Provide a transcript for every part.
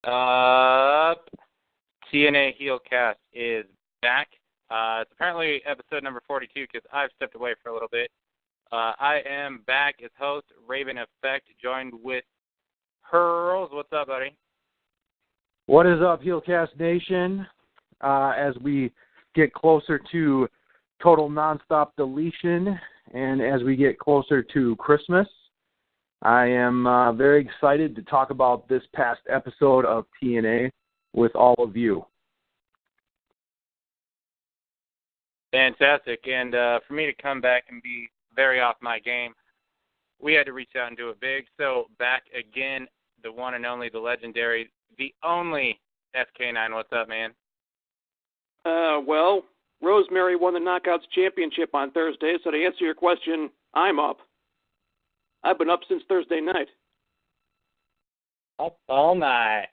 Up. TNA HeelCast is back. It's apparently episode number 42 because I've stepped away for a little bit. I am back as host, Raveneffect, joined with Hurls. What's up, buddy? What is up, HeelCast Nation? As we get closer to total nonstop deletion and as we get closer to Christmas, I am very excited to talk about this past episode of TNA with all of you. Fantastic. And for me to come back and be very off my game, we had to reach out and do it big. So back again, the one and only, the legendary, the only FK9. What's up, man? Well, Rosemary won the Knockouts Championship on Thursday, so to answer your question, I'm up. I've been up since Thursday night. Up all night.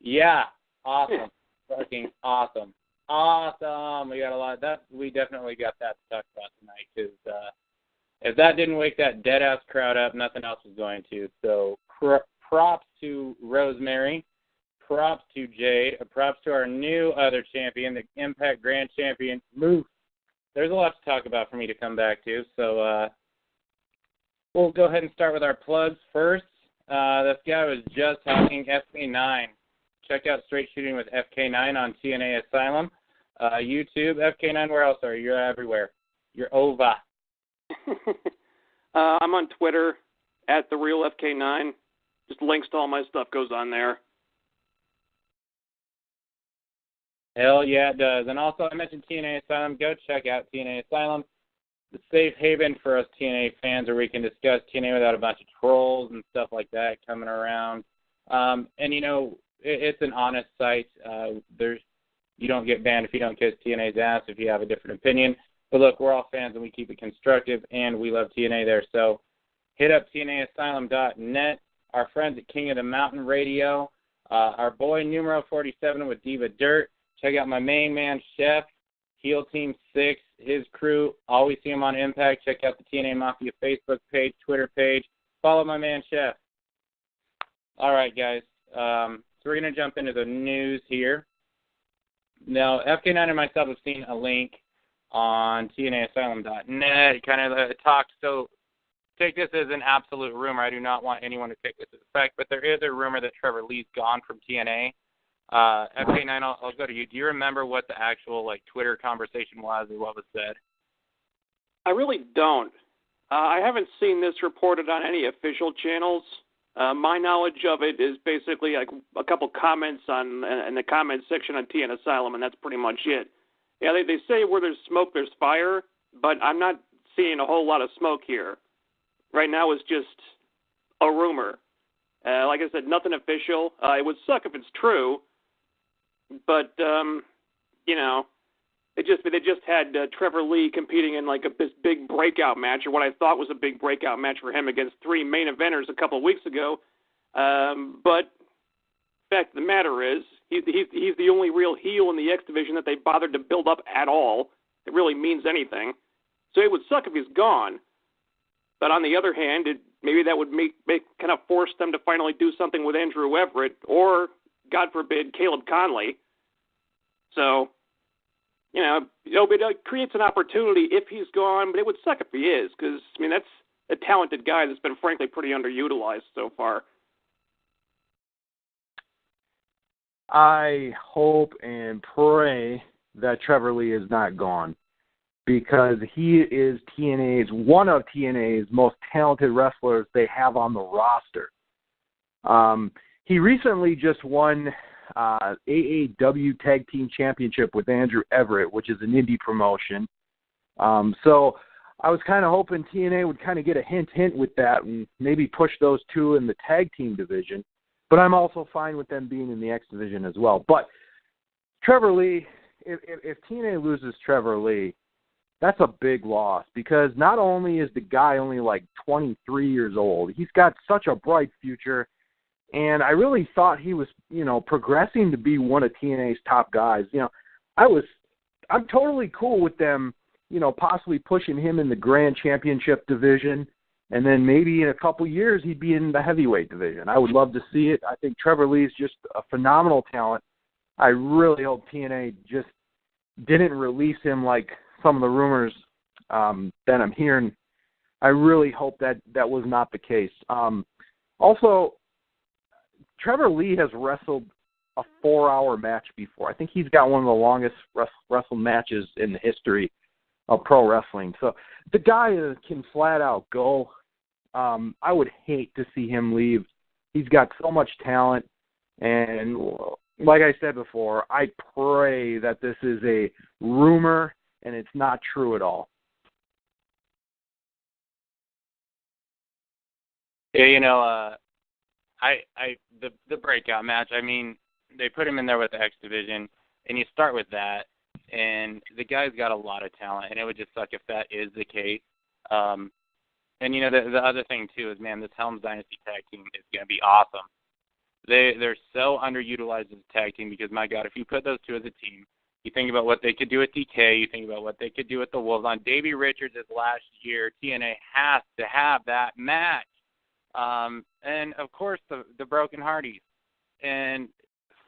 Yeah, awesome. Fucking awesome. Awesome. We got a lot of that. We definitely got that to talk about tonight because if that didn't wake that dead-ass crowd up, nothing else was going to. So props to Rosemary. Props to Jade. Props to our new other champion, the Impact Grand Champion, Moose. There's a lot to talk about for me to come back to. So we'll go ahead and start with our plugs first. This guy was just talking FK9. Check out Straight Shooting with FK9 on TNA Asylum. YouTube, FK9, where else are you? You're everywhere. You're over. I'm on Twitter, @TheRealFK9. Just links to all my stuff goes on there. Hell yeah, it does. And also, I mentioned TNA Asylum. Go check out TNA Asylum, the safe haven for us TNA fans where we can discuss TNA without a bunch of trolls and stuff like that coming around. And, you know, it's an honest site. You don't get banned if you don't kiss TNA's ass if you have a different opinion. But, look, we're all fans and we keep it constructive, and we love TNA there. So hit up TNAasylum.net, our friends at King of the Mountain Radio, our boy Numero 47 with Diva Dirt. Check out my main man, Chef, Heel Team 6, his crew. Always see him on Impact. Check out the TNA Mafia Facebook page, Twitter page. Follow my man, Chef. All right, guys. So we're going to jump into the news here. Now, FK9 and myself have seen a link on TNAasylum.net. It kind of talked, so take this as an absolute rumor. I do not want anyone to take this as a fact, but there is a rumor that Trevor Lee's gone from TNA. FK9, I'll go to you. Do you remember what the actual Twitter conversation was or what was said? I really don't. I haven't seen this reported on any official channels. My knowledge of it is basically a couple comments in the comments section on TN Asylum, and that's pretty much it. Yeah, they say where there's smoke, there's fire, but I'm not seeing a whole lot of smoke here. Right now it's just a rumor. Like I said, nothing official. It would suck if it's true, but you know, they just had Trevor Lee competing in this big breakout match, or what I thought was a big breakout match for him against 3 main eventers a couple of weeks ago. But the fact of the matter is, he's the only real heel in the X division that they bothered to build up at all. It really means anything. So it would suck if he's gone. But on the other hand, maybe that would make kind of force them to finally do something with Andrew Everett, or God forbid, Caleb Conley. So, it creates an opportunity if he's gone, but it would suck if he is, because, that's a talented guy that's been, frankly, pretty underutilized so far. I hope and pray that Trevor Lee is not gone, because he is one of TNA's most talented wrestlers they have on the roster. He recently just won AAW Tag Team Championship with Andrew Everett, which is an indie promotion. So I was kind of hoping TNA would kind of get a hint with that and maybe push those two in the tag team division. But I'm also fine with them being in the X division as well. But Trevor Lee, if TNA loses Trevor Lee, that's a big loss, because not only is the guy only 23 years old, he's got such a bright future. And I really thought he was, progressing to be one of TNA's top guys. I'm totally cool with them, possibly pushing him in the Grand Championship division And then maybe in a couple years, he'd be in the heavyweight division. I would love to see it. I think Trevor Lee is just a phenomenal talent. I really hope TNA just didn't release him like some of the rumors that I'm hearing. I really hope that that was not the case. Also, Trevor Lee has wrestled a 4-hour match before. I think he's got one of the longest wrestled matches in the history of pro wrestling. So the guy can flat out go. I would hate to see him leave. He's got so much talent. And like I said before, I pray that this is a rumor and it's not true at all. Yeah, the breakout match, I mean, they put him in there with the X Division, and you start with that, and the guy's got a lot of talent, and it would just suck if that is the case. And, the other thing, too, is, man, this Helms Dynasty tag team is going to be awesome. They're so underutilized as a tag team because, my God, if you put those two as a team, you think about what they could do with DK, you think about what they could do with the Wolves. On Davey Richards' last year, TNA has to have that match. And, of course, the Broken Hardys. And,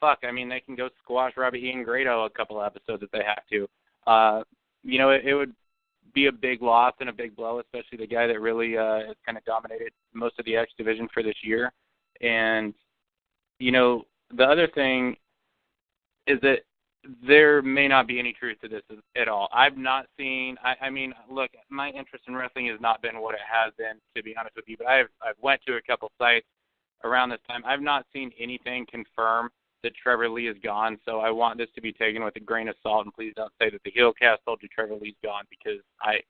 fuck, I mean, they can go squash Robbie E. and Grado a couple of episodes if they have to. It would be a big loss and a big blow, especially the guy that really has kind of dominated most of the X Division for this year. And, the other thing is that there may not be any truth to this at all. I've not seen, I mean, look, my interest in wrestling has not been what it has been, to be honest with you, but I've went to a couple sites around this time. I've not seen anything confirm that Trevor Lee is gone, so I want this to be taken with a grain of salt, and please don't say that the HeelCast told you Trevor Lee's gone, because I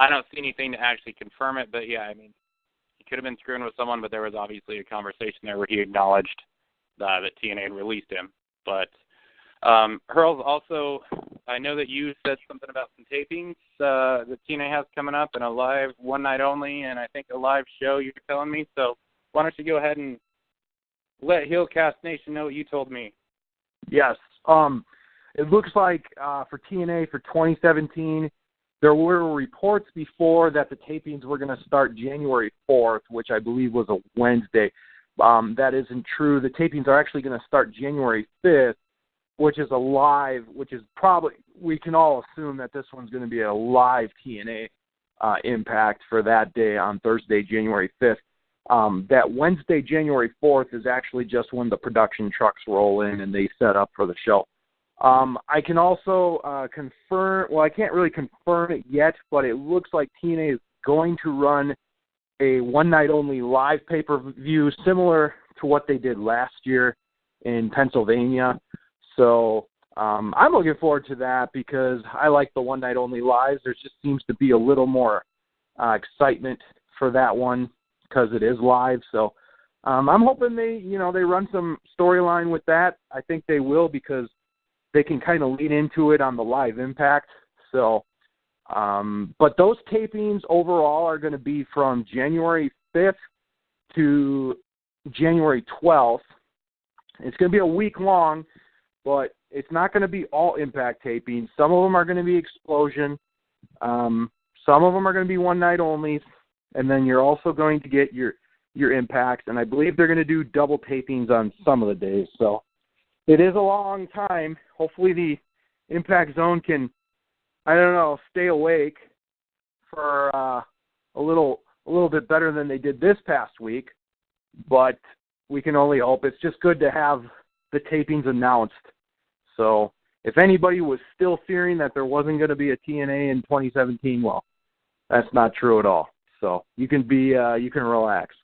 don't see anything to actually confirm it. But, yeah, I mean, he could have been screwing with someone, but there was obviously a conversation there where he acknowledged that TNA had released him. But Hurls, also, I know that you said something about some tapings that TNA has coming up, and a live one night only, and I think a live show you're telling me. So why don't you go ahead and let HeelCast Nation know what you told me. Yes. It looks like for TNA for 2017, there were reports before that the tapings were going to start January 4th, which I believe was a Wednesday. That isn't true. The tapings are actually going to start January 5th, which is a live, which is probably, we can all assume that this one's going to be a live TNA Impact for that day on Thursday, January 5th. That Wednesday, January 4th is actually just when the production trucks roll in and they set up for the show. I can also confirm, well, I can't really confirm it yet, but it looks like TNA is going to run a one-night-only live pay-per-view similar to what they did last year in Pennsylvania. So I'm looking forward to that because I like the one-night-only lives. There just seems to be a little more excitement for that one because it is live. So I'm hoping they run some storyline with that. I think they will because they can kind of lead into it on the live Impact. So, but those tapings overall are going to be from January 5th to January 12th. It's going to be a week long, but it's not going to be all Impact tapings. Some of them are going to be Explosion. Some of them are going to be one night only. And then you're also going to get your Impacts. And I believe they're going to do double tapings on some of the days. So it is a long time. Hopefully the Impact Zone can, stay awake for a little bit better than they did this past week. But we can only hope. It's just good to have the tapings announced. So if anybody was still fearing that there wasn't going to be a TNA in 2017, well, that's not true at all. So you can relax.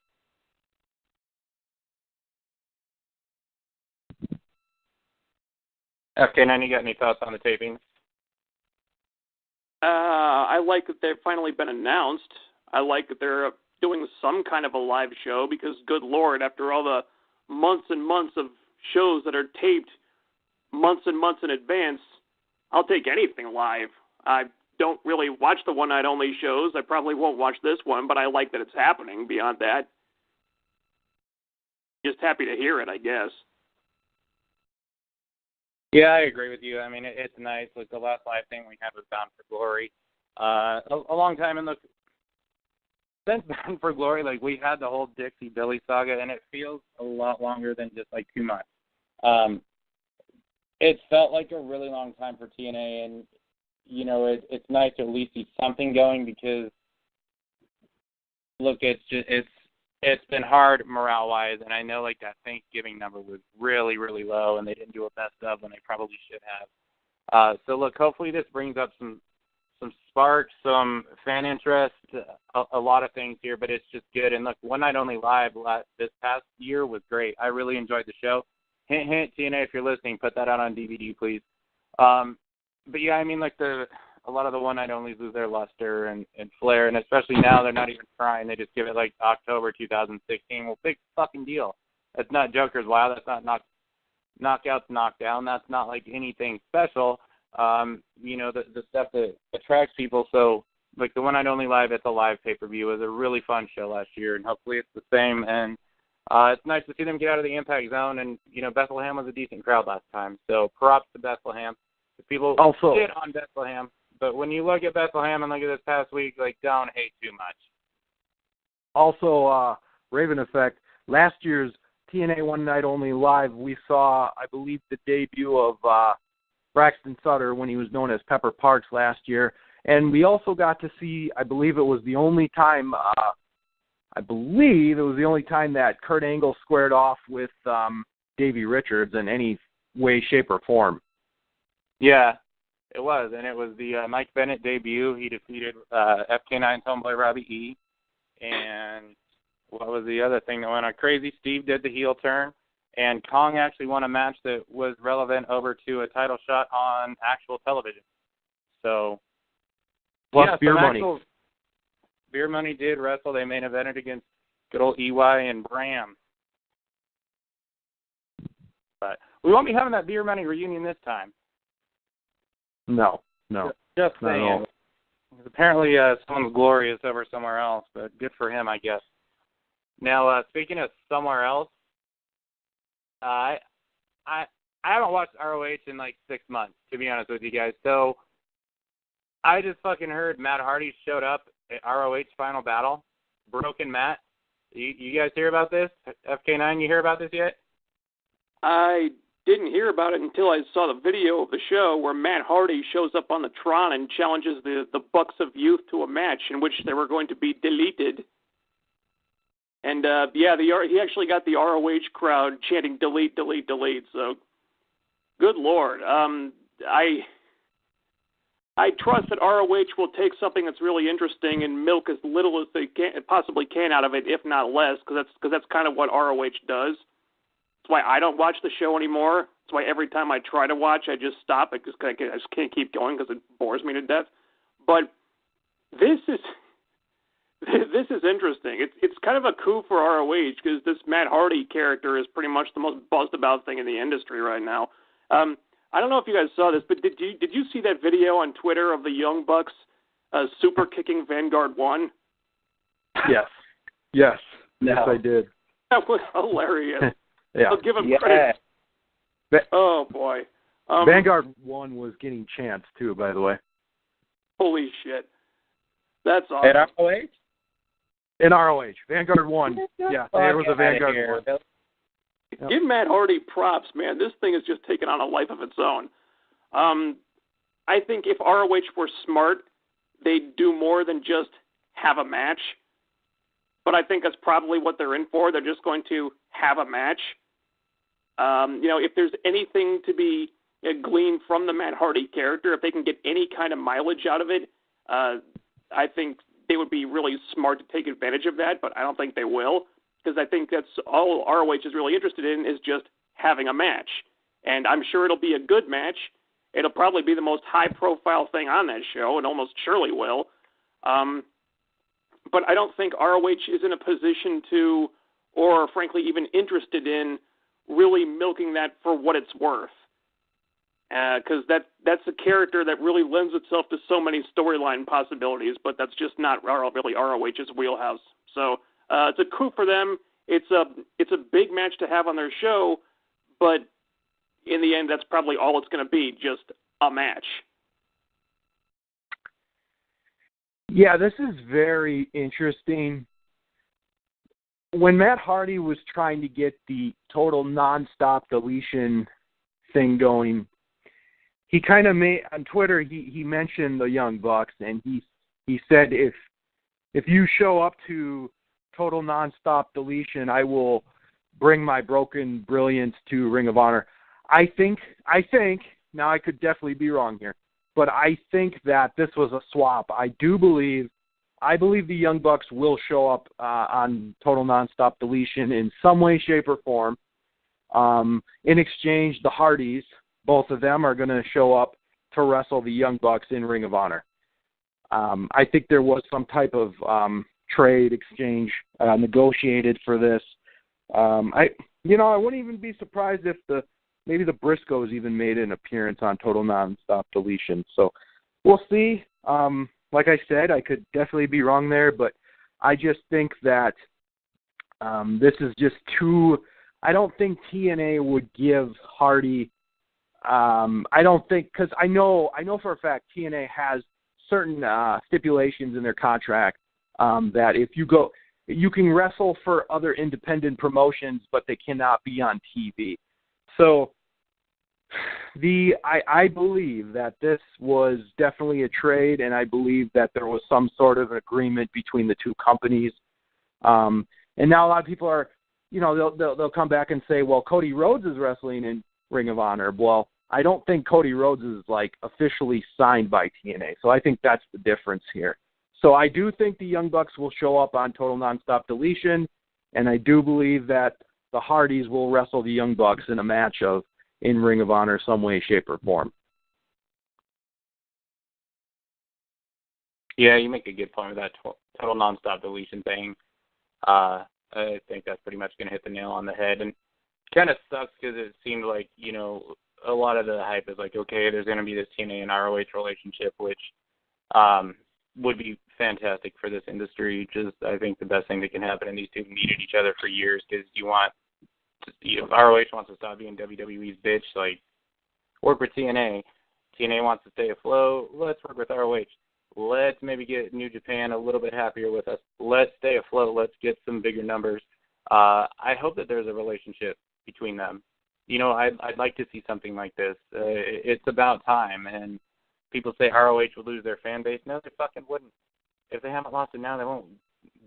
Okay, now you got any thoughts on the tapings? I like that they've finally been announced. I like that they're doing some kind of a live show because, good Lord, after all the months and months of shows that are taped months and months in advance, I'll take anything live. I don't really watch the one-night-only shows. I probably won't watch this one, but I like that it's happening beyond that. Just happy to hear it, I guess. Yeah, I agree with you. I mean, it's nice. Like the last live thing we had was Bound for Glory. A long time, and look, since Bound for Glory, like, we had the whole Dixie Billy saga, and it feels a lot longer than just, like, 2 months. It felt like a really long time for TNA, and, you know, it's nice to at least see something going because, look, it's been hard morale-wise, and I know, like, that Thanksgiving number was really, really low, and they didn't do a best of when they probably should have. So, look, hopefully this brings up some sparks, some fan interest, a lot of things here, but it's just good. And, look, One Night Only Live this past year was great. I really enjoyed the show. Hint, hint, TNA, if you're listening, put that out on DVD, please. But, yeah, I mean, like, a lot of the One Night Onlys lose their luster and flair, and especially now they're not even trying. They just give it, like, October 2016. Well, big fucking deal. That's not Joker's Wild. That's not Knockouts Knockdown. That's not, like, anything special. You know, the stuff that attracts people. So, like, the One Night Only Live at the live pay-per-view was a really fun show last year, and hopefully it's the same. And it's nice to see them get out of the Impact Zone, and, you know, Bethlehem was a decent crowd last time. So props to Bethlehem. People shit on Bethlehem, but when you look at Bethlehem and look at this past week, like, don't hate too much. Also, Raveneffect, last year's TNA One Night Only Live, we saw, I believe, the debut of Braxton Sutter when he was known as Pepper Parks last year. And we also got to see, I believe it was the only time that Kurt Angle squared off with Davey Richards in any way, shape, or form. Yeah, it was. And it was the Mike Bennett debut. He defeated FK9's homeboy Robbie E. And what was the other thing that went on? Crazy Steve did the heel turn. And Kong actually won a match that was relevant over to a title shot on actual television. So, plus yeah, Beer Money. Beer Money did wrestle. They main evented against good old EY and Bram. But we won't be having that Beer Money reunion this time. No. Just saying. Apparently, someone's glory is over somewhere else, but good for him, I guess. Now, speaking of somewhere else, I haven't watched ROH in like 6 months, to be honest with you guys. So I just fucking heard Matt Hardy showed up at ROH Final Battle. Broken Matt. You guys hear about this? FK9, you hear about this yet? I didn't hear about it until I saw the video of the show where Matt Hardy shows up on the Tron and challenges the Bucks of Youth to a match in which they were going to be deleted. And, he actually got the ROH crowd chanting, delete, delete, delete. So, good Lord. I trust that ROH will take something that's really interesting and milk as little as they possibly can out of it, if not less, because that's kind of what ROH does. That's why I don't watch the show anymore. That's why every time I try to watch, I just stop. I just can't keep going because it bores me to death. But this is interesting. It's kind of a coup for ROH because this Matt Hardy character is pretty much the most buzzed about thing in the industry right now. I don't know if you guys saw this, but did you see that video on Twitter of the Young Bucks super kicking Vanguard 1? Yes. Yes, I did. That was hilarious. Yeah. I'll give him credit. Oh, boy. Vanguard 1 was getting chants, too, by the way. Holy shit. That's awesome. At ROH? In ROH. Vanguard 1. Yeah, there was a Vanguard 1. Yep. Give Matt Hardy props, man. This thing has just taken on a life of its own. I think if ROH were smart, they'd do more than just have a match. But I think that's probably what they're in for. They're just going to have a match. If there's anything to be gleaned from the Matt Hardy character, if they can get any kind of mileage out of it, I think they would be really smart to take advantage of that, but I don't think they will. Because I think that's all ROH is really interested in is just having a match. And I'm sure it'll be a good match. It'll probably be the most high-profile thing on that show, and almost surely will. But I don't think ROH is in a position to, or frankly even interested in, really milking that for what it's worth. Because that's a character that really lends itself to so many storyline possibilities, but that's just not really ROH's wheelhouse. So it's a coup for them. It's a big match to have on their show, but in the end, that's probably all it's going to be, just a match. Yeah, this is very interesting. When Matt Hardy was trying to get the total nonstop deletion thing going, he kind of made on Twitter. He mentioned the Young Bucks, and he said if you show up to total nonstop deletion, I will bring my broken brilliance to Ring of Honor. I think now I could definitely be wrong here, but I think that this was a swap. I believe the Young Bucks will show up on total nonstop deletion in some way, shape, or form. In exchange, the Hardys, both of them, are going to show up to wrestle the Young Bucks in Ring of Honor. I think there was some type of trade exchange negotiated for this. I wouldn't even be surprised if maybe the Briscoes even made an appearance on total nonstop deletion. So we'll see. Like I said, I could definitely be wrong there, but I just think that this is just too. I don't think TNA would give Hardy. I don't think, because I know for a fact TNA has certain stipulations in their contract that if you go, you can wrestle for other independent promotions, but they cannot be on TV. So I believe that this was definitely a trade, and I believe that there was some sort of agreement between the two companies. And now a lot of people are, they'll come back and say, well, Cody Rhodes is wrestling in Ring of Honor. Well, I don't think Cody Rhodes is officially signed by TNA. So I think that's the difference here. So I do think the Young Bucks will show up on total nonstop deletion, and I do believe that the Hardys will wrestle the Young Bucks in a match in Ring of Honor some way, shape, or form. Yeah, you make a good point with that total nonstop deletion thing. I think that's pretty much going to hit the nail on the head. And kind of sucks because it seemed like, a lot of the hype is like, okay, there's going to be this TNA and ROH relationship, which would be fantastic for this industry. Just, I think the best thing that can happen, and these two needed each other for years, because ROH wants to stop being WWE's bitch, work with TNA. TNA wants to stay afloat. Let's work with ROH. Let's maybe get New Japan a little bit happier with us. Let's stay afloat. Let's get some bigger numbers. I hope that there's a relationship between them. I'd like to see something like this. It's about time. And people say ROH would lose their fan base. No, they fucking wouldn't. If they haven't lost it now, they won't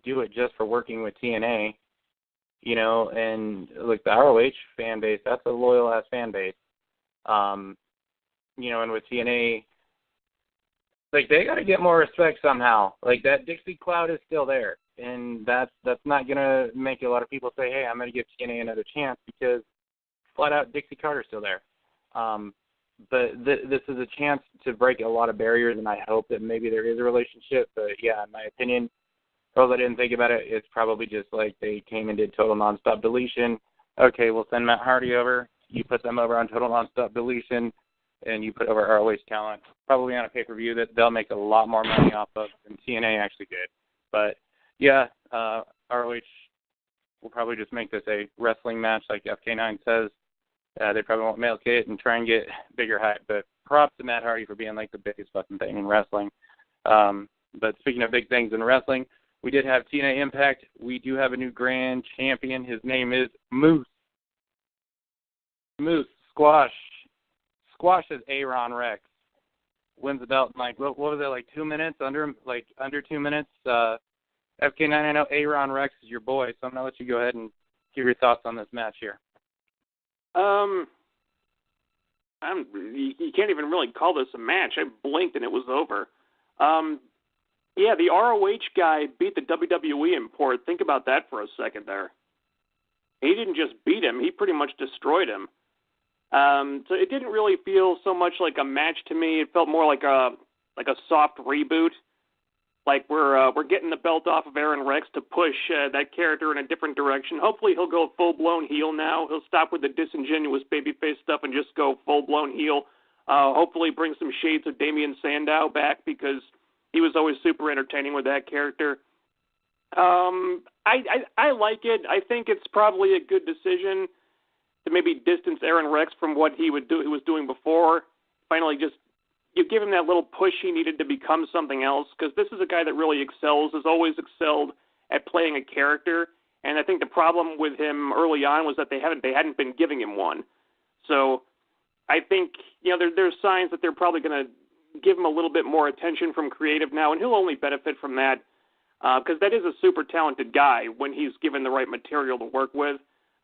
do it just for working with TNA. And the ROH fan base, that's a loyal-ass fan base. And with TNA, they got to get more respect somehow. That Dixie cloud is still there. And that's not going to make a lot of people say, hey, I'm going to give TNA another chance, because flat-out Dixie Carter's still there. But this is a chance to break a lot of barriers, and I hope that maybe there is a relationship. But, yeah, in my opinion, I didn't think about it. It's probably just they came and did total nonstop deletion. Okay, we'll send Matt Hardy over. You put them over on total nonstop deletion, and you put over ROH talent, probably on a pay-per-view that they'll make a lot more money off of than TNA actually did. But, yeah, ROH will probably just make this a wrestling match like FK9 says. They probably won't milk it and try and get bigger hype. But props to Matt Hardy for being the biggest fucking thing in wrestling. But speaking of big things in wrestling, we did have TNA IMPACT. We do have a new grand champion. His name is Moose. Moose squashes Aaron Rex. Wins the belt in what was it, 2 minutes? Under 2 minutes. FK9, I know Aaron Rex is your boy, so I'm gonna let you go ahead and give your thoughts on this match here. You can't even really call this a match. I blinked and it was over. Yeah, the ROH guy beat the WWE import. Think about that for a second there. He didn't just beat him, he pretty much destroyed him. So it didn't really feel so much like a match to me. It felt more like a soft reboot. We're getting the belt off of Aaron Rex to push that character in a different direction. Hopefully he'll go full-blown heel now. He'll stop with the disingenuous babyface stuff and just go full-blown heel. Hopefully bring some shades of Damian Sandow back, because he was always super entertaining with that character. I like it. I think it's probably a good decision to maybe distance Aaron Rex from what he was doing before. Finally just you give him that little push he needed to become something else, because this is a guy that really excels, has always excelled at playing a character, and I think the problem with him early on was that they hadn't been giving him one. So I think, there's signs that they're probably going to give him a little bit more attention from creative now, and he'll only benefit from that, because that is a super talented guy when he's given the right material to work with.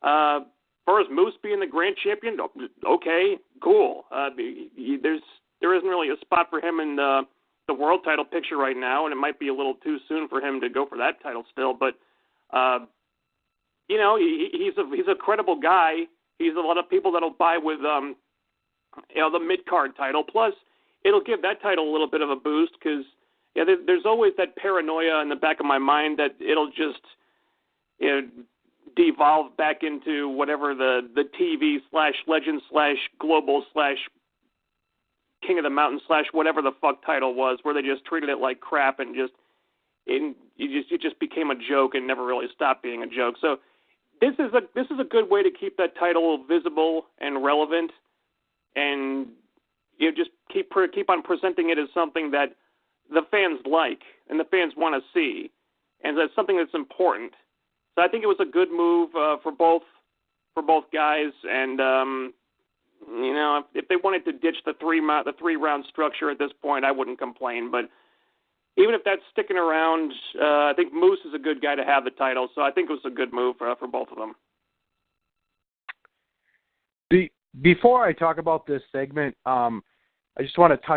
As far as Moose being the grand champion, okay, cool. There isn't really a spot for him in the world title picture right now, and it might be a little too soon for him to go for that title still. But he's a credible guy. He's a lot of people that'll buy with the mid card title. Plus, it'll give that title a little bit of a boost because there's always that paranoia in the back of my mind that it'll just devolve back into whatever the TV /legend /global /King of the Mountain / whatever the fuck title was, where they just treated it like crap and it just became a joke and never really stopped being a joke. So this is a good way to keep that title visible and relevant, and just keep on presenting it as something that the fans like and the fans want to see, and that's something that's important. So I think it was a good move for both guys, and if they wanted to ditch the three round structure at this point, I wouldn't complain. But even if that's sticking around, I think Moose is a good guy to have the title. So I think it was a good move for both of them. Before I talk about this segment, I just want to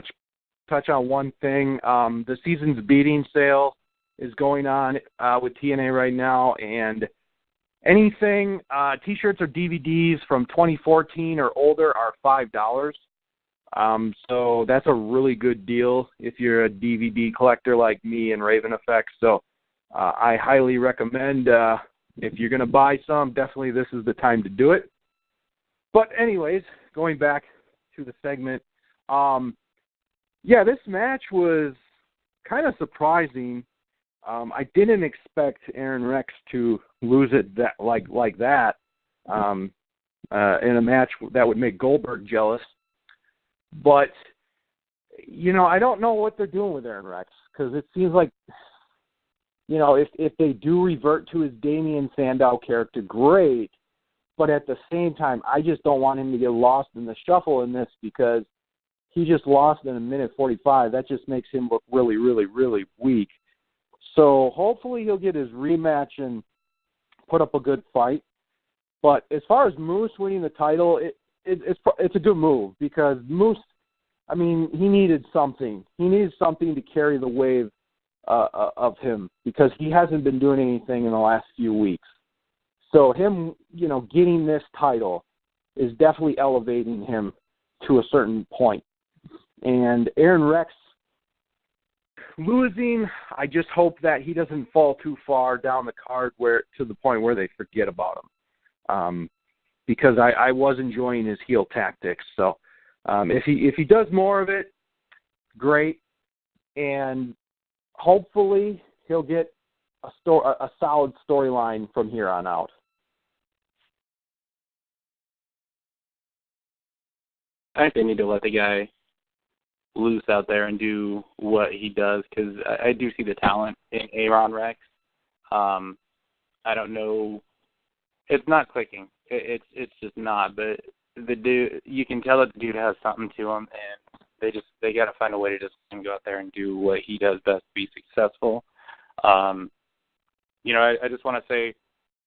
touch on one thing. The season's beating sale is going on with TNA right now, and anything, T-shirts or DVDs from 2014 or older are $5. So that's a really good deal if you're a DVD collector like me and Raveneffect. So I highly recommend if you're going to buy some, definitely this is the time to do it. But anyways, going back to the segment, this match was kind of surprising. I didn't expect Aaron Rex to lose it like that in a match that would make Goldberg jealous. But, I don't know what they're doing with Aaron Rex, because it seems like, if they do revert to his Damian Sandow character, great. But at the same time, I just don't want him to get lost in the shuffle in this, because he just lost in a minute 45. That just makes him look really, really, really weak. So hopefully he'll get his rematch and put up a good fight. But as far as Moose winning the title, it's a good move, because Moose, he needed something. He needed something to carry the wave of him, because he hasn't been doing anything in the last few weeks. So him, getting this title is definitely elevating him to a certain point. And Aaron Rex losing, I just hope that he doesn't fall too far down the card to the point where they forget about him. Because I was enjoying his heel tactics. So if he does more of it, great. And hopefully he'll get a solid storyline from here on out. I think they need to let the guy loose out there and do what he does, because I do see the talent in Aaron Rex. I don't know. It's not clicking. It's just not. But the dude, you can tell that the dude has something to him, and they got to find a way to just go out there and do what he does best to be successful. I just want to say,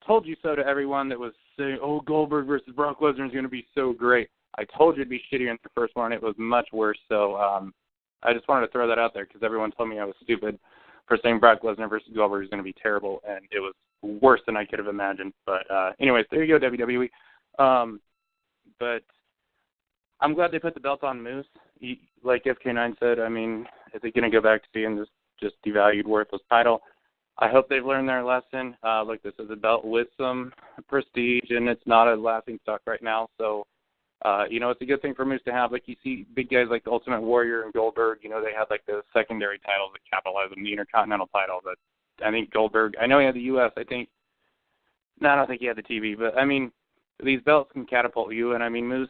told you so to everyone that was saying, "Oh, Goldberg versus Brock Lesnar is going to be so great." I told you it'd be shittier in the first one. It was much worse. So I just wanted to throw that out there, because everyone told me I was stupid for saying Brock Lesnar versus Goldberg is going to be terrible, and it was worse than I could have imagined. But anyways, there you go, WWE. But I'm glad they put the belt on Moose. Like FK9 said, is it going to go back to being this just devalued, worthless title? I hope they've learned their lesson. Look, this is a belt with some prestige, and it's not a laughing stock right now. So, it's a good thing for Moose to have. Like, you see big guys like the Ultimate Warrior and Goldberg, they had like the secondary titles that capitalized on the Intercontinental title. But I think Goldberg, I know he had the U.S., I don't think he had the TV. But, these belts can catapult you. And, Moose,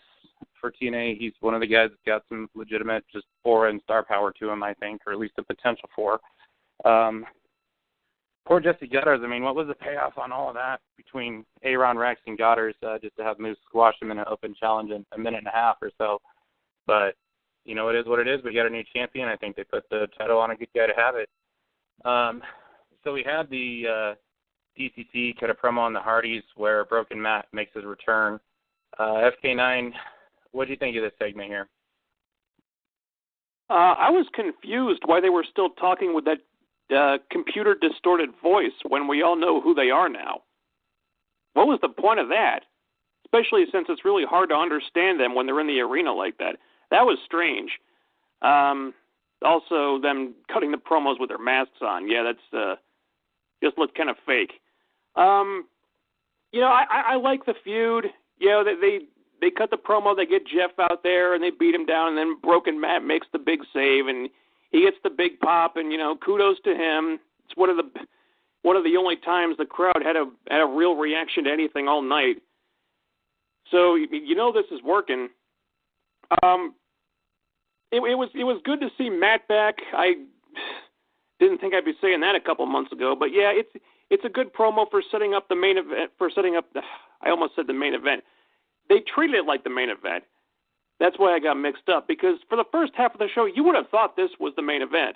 for TNA. He's one of the guys that's got some legitimate just aura and star power to him, I think, or at least the potential for. Poor Jesse Gutters. I mean, what was the payoff on all of that between Aaron, Rex, and Gutters just to have Moose squash him in an open challenge in a minute and a half or so? But, you know, it is what it is. We got a new champion. I think they put the title on a good guy to have it. So we had the DCC cut a promo on the Hardys where Broken Matt makes his return. FK9, what do you think of this segment here? I was confused why they were still talking with that computer-distorted voice when we all know who they are now. What was the point of that? Especially since it's really hard to understand them when they're in the arena like that. That was strange. Also, them cutting the promos with their masks on. Yeah, that's just looked kind of fake. You know, I like the feud. You know, they cut the promo, they get Jeff out there, and they beat him down, and then Broken Matt makes the big save, and he gets the big pop, and, you know, kudos to him. It's one of the only times the crowd had a real reaction to anything all night. So, you know this is working. It was good to see Matt back. I didn't think I'd be saying that a couple months ago, but yeah, it's a good promo for setting up the main event. I almost said the main event. They treated it like the main event. That's why I got mixed up, because for the first half of the show, you would have thought this was the main event.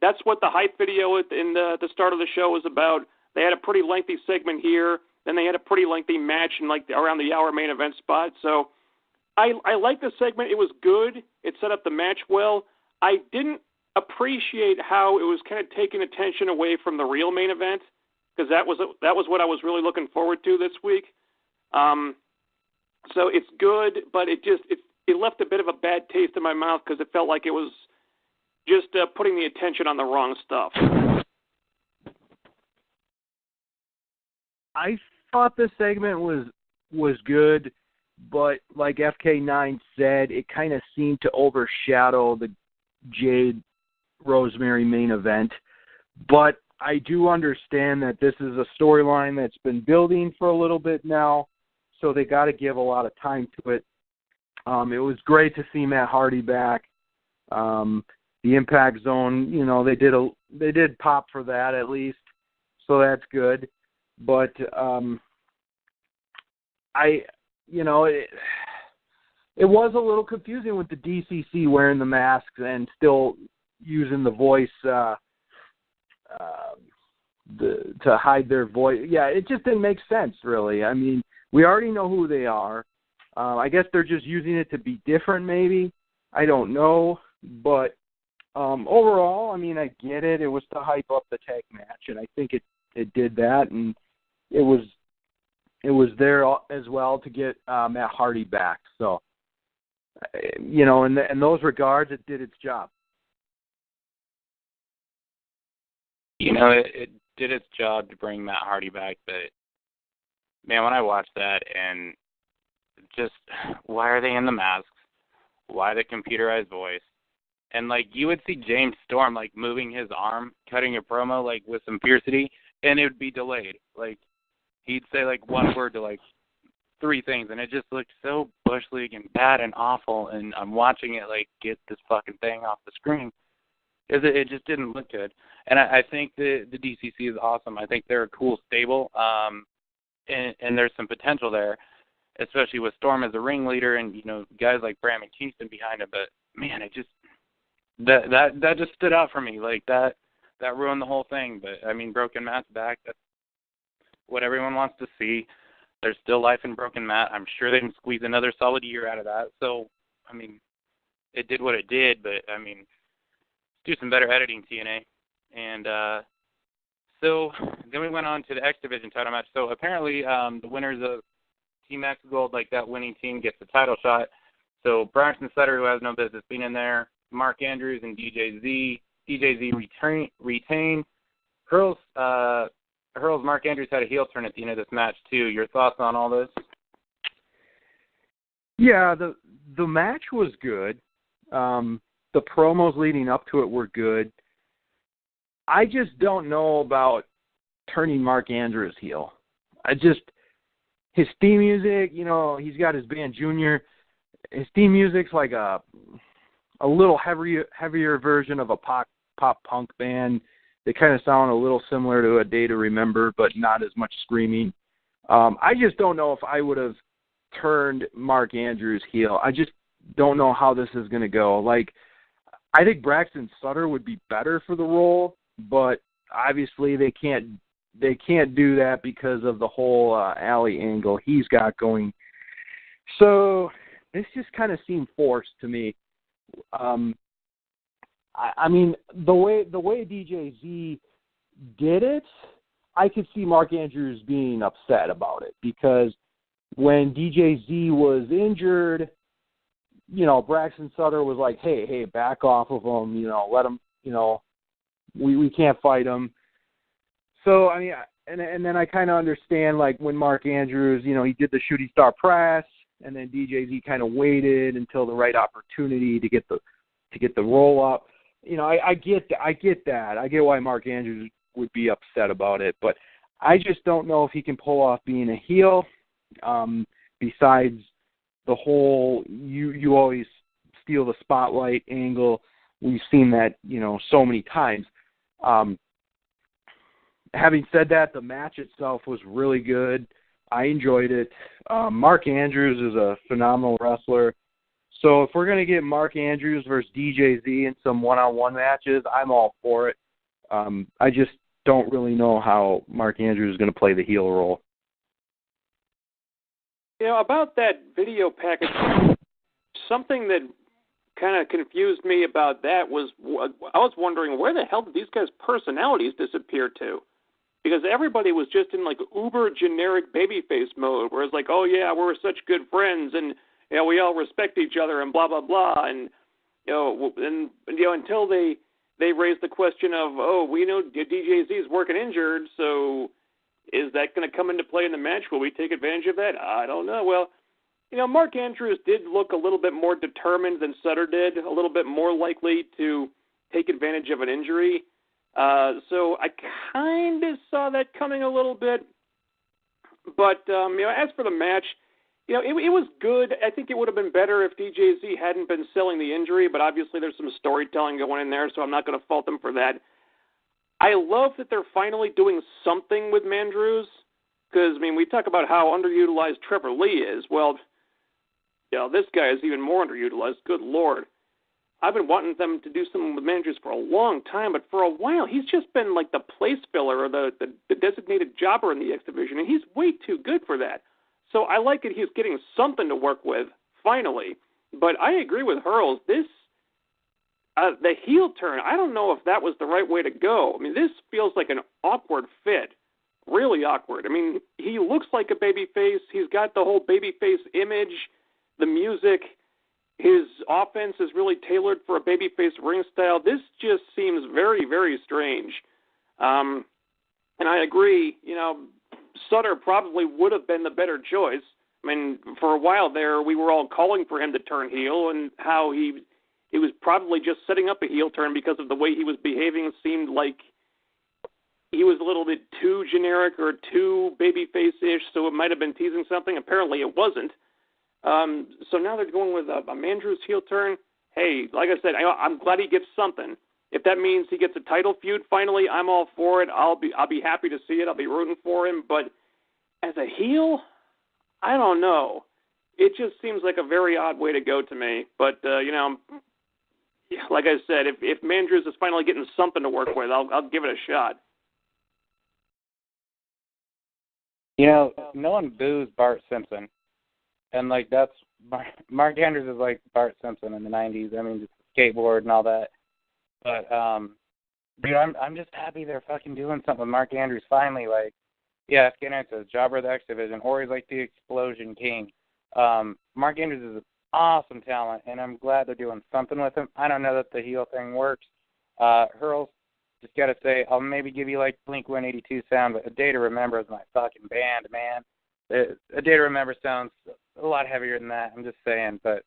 That's what the hype video in the start of the show was about. They had a pretty lengthy segment here, then they had a pretty lengthy match in like around the hour main event spot. So I liked the segment. It was good. It set up the match well. I didn't appreciate how it was kind of taking attention away from the real main event, because that was what I was really looking forward to this week. So it's good, but it left a bit of a bad taste in my mouth because it felt like it was just putting the attention on the wrong stuff. I thought this segment was good, but like FK9 said, it kind of seemed to overshadow the Jade Rosemary main event. But I do understand that this is a storyline that's been building for a little bit now, so they got to give a lot of time to it. It was great to see Matt Hardy back. The Impact Zone, you know, they did pop for that at least, so that's good. But it was a little confusing with the DCC wearing the masks and still using the voice to hide their voice. Yeah, it just didn't make sense, really. I mean, we already know who they are. I guess they're just using it to be different, maybe. I don't know. But overall, I mean, I get it. It was to hype up the tag match, and I think it did that. And it was there as well to get Matt Hardy back. So, you know, in those regards, it did its job. You know, it did its job to bring Matt Hardy back, but, man, when I watched that and just, why are they in the masks? Why the computerized voice? And, like, you would see James Storm, like, moving his arm, cutting a promo, like, with some fiercity, and it would be delayed. Like, he'd say, like, one word to, like, three things, and it just looked so Bush League and bad and awful, and I'm watching it, like, get this fucking thing off the screen. It just didn't look good. And I think the DCC is awesome. I think they're a cool stable, and there's some potential there, especially with Storm as a ringleader and, you know, guys like Bram and Kingston behind him. But, man, it just that just stood out for me. Like, that ruined the whole thing. But, I mean, Broken Matt's back. That's what everyone wants to see. There's still life in Broken Matt. I'm sure they can squeeze another solid year out of that. So, I mean, it did what it did. But, I mean, do some better editing, TNA. And so then we went on to the X Division title match. So apparently the winners of Team X Gold, like that winning team, gets the title shot. So Bronson Sutter, who has no business being in there, Mark Andrews and DJZ. DJZ retain. Hurls, Mark Andrews had a heel turn at the end of this match, too. Your thoughts on all this? Yeah, the match was good. The promos leading up to it were good. I just don't know about turning Mark Andrews heel. His theme music, you know, he's got his band Junior. his theme music's like a little heavier version of a pop punk band. They kind of sound a little similar to A Day to Remember, but not as much screaming. I just don't know if I would have turned Mark Andrews heel. I just don't know how this is going to go. Like, I think Braxton Sutter would be better for the role, but obviously they can't do that because of the whole Alley angle he's got going. So this just kind of seemed forced to me. I mean, the way DJ Z did it, I could see Mark Andrews being upset about it, because when DJ Z was injured, you know, Braxton Sutter was like, hey, back off of him, you know, let him, you know, we can't fight him. So, I mean, and then I kind of understand, like, when Mark Andrews, you know, he did the Shooting Star Press, and then DJ Z kind of waited until the right opportunity to get the roll up. You know, I get that. I get why Mark Andrews would be upset about it, but I just don't know if he can pull off being a heel. Besides the whole you always steal the spotlight angle, we've seen that, you know, so many times. Having said that, the match itself was really good. I enjoyed it. Mark Andrews is a phenomenal wrestler. So if we're going to get Mark Andrews versus DJ Z in some one-on-one matches, I'm all for it. I just don't really know how Mark Andrews is going to play the heel role. You know, about that video package, something that kind of confused me about that was I was wondering, where the hell did these guys' personalities disappear to? Because everybody was just in, like, uber generic babyface mode, where it's like, oh, yeah, we're such good friends, and, you know, we all respect each other, and blah, blah, blah. And, you know, until they raised the question of, oh, we know DJ Z is working injured, so is that going to come into play in the match? Will we take advantage of that? I don't know. Well, you know, Mark Andrews did look a little bit more determined than Sutter did, a little bit more likely to take advantage of an injury. So I kind of saw that coming a little bit. But, you know, as for the match, you know, it was good. I think it would have been better if DJ Z hadn't been selling the injury, but obviously there's some storytelling going in there, so I'm not going to fault them for that. I love that they're finally doing something with Mandrews, because, I mean, we talk about how underutilized Trevor Lee is. Well, you know, this guy is even more underutilized. Good Lord. I've been wanting them to do something with Mandrews for a long time, but for a while he's just been like the place filler or the designated jobber in the X Division, and he's way too good for that. So I like it. He's getting something to work with, finally. But I agree with Hurls. This, the heel turn, I don't know if that was the right way to go. I mean, this feels like an awkward fit. Really awkward. I mean, he looks like a babyface. He's got the whole babyface image, the music. His offense is really tailored for a babyface ring style. This just seems very, very strange. And I agree, you know, Sutter probably would have been the better choice. I mean, for a while there, we were all calling for him to turn heel, and how he was probably just setting up a heel turn because of the way he was behaving. It seemed like he was a little bit too generic or too babyface-ish, so it might have been teasing something. Apparently it wasn't. So now they're going with a Mandrews heel turn. Hey, like I said, I'm glad he gets something. If that means he gets a title feud finally, I'm all for it. I'll be happy to see it. I'll be rooting for him. But as a heel, I don't know. It just seems like a very odd way to go to me. But you know, like I said, if Mandrews is finally getting something to work with, I'll give it a shot. You know, no one boos Bart Simpson. And, like, that's Mark Andrews is like Bart Simpson in the 90s. I mean, just skateboard and all that. But, dude, I'm just happy they're fucking doing something with Mark Andrews finally. Like, yeah, Skinner says jobber of the X Division, or he's like the Explosion King. Mark Andrews is an awesome talent, and I'm glad they're doing something with him. I don't know that the heel thing works. Hurls, just got to say, I'll maybe give you, like, Blink-182 sound, but A Day to Remember is my fucking band, man. A Day to Remember sounds a lot heavier than that. I'm just saying, but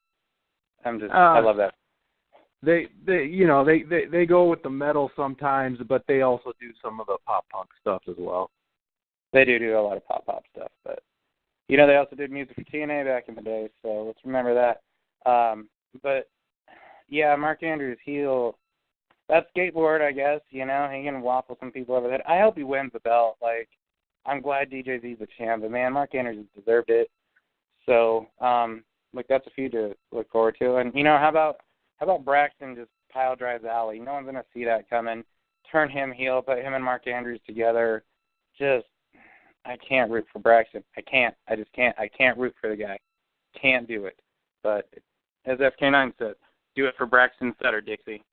I love that. They you know, they go with the metal sometimes, but they also do some of the pop punk stuff as well. They do a lot of pop stuff, but you know, they also did music for TNA back in the day, so let's remember that. But yeah, Mark Andrews, that skateboard, I guess, he can waffle some people over that. I hope he wins the belt. Like, I'm glad DJZ's the champ, but man, Mark Andrews deserved it. So, that's a feud to look forward to. And how about Braxton just pile drives Allie? No one's gonna see that coming. Turn him heel, put him and Mark Andrews together. I can't root for Braxton. I can't. I just can't. I can't root for the guy. Can't do it. But as FK9 said, do it for Braxton Sutter, Dixie.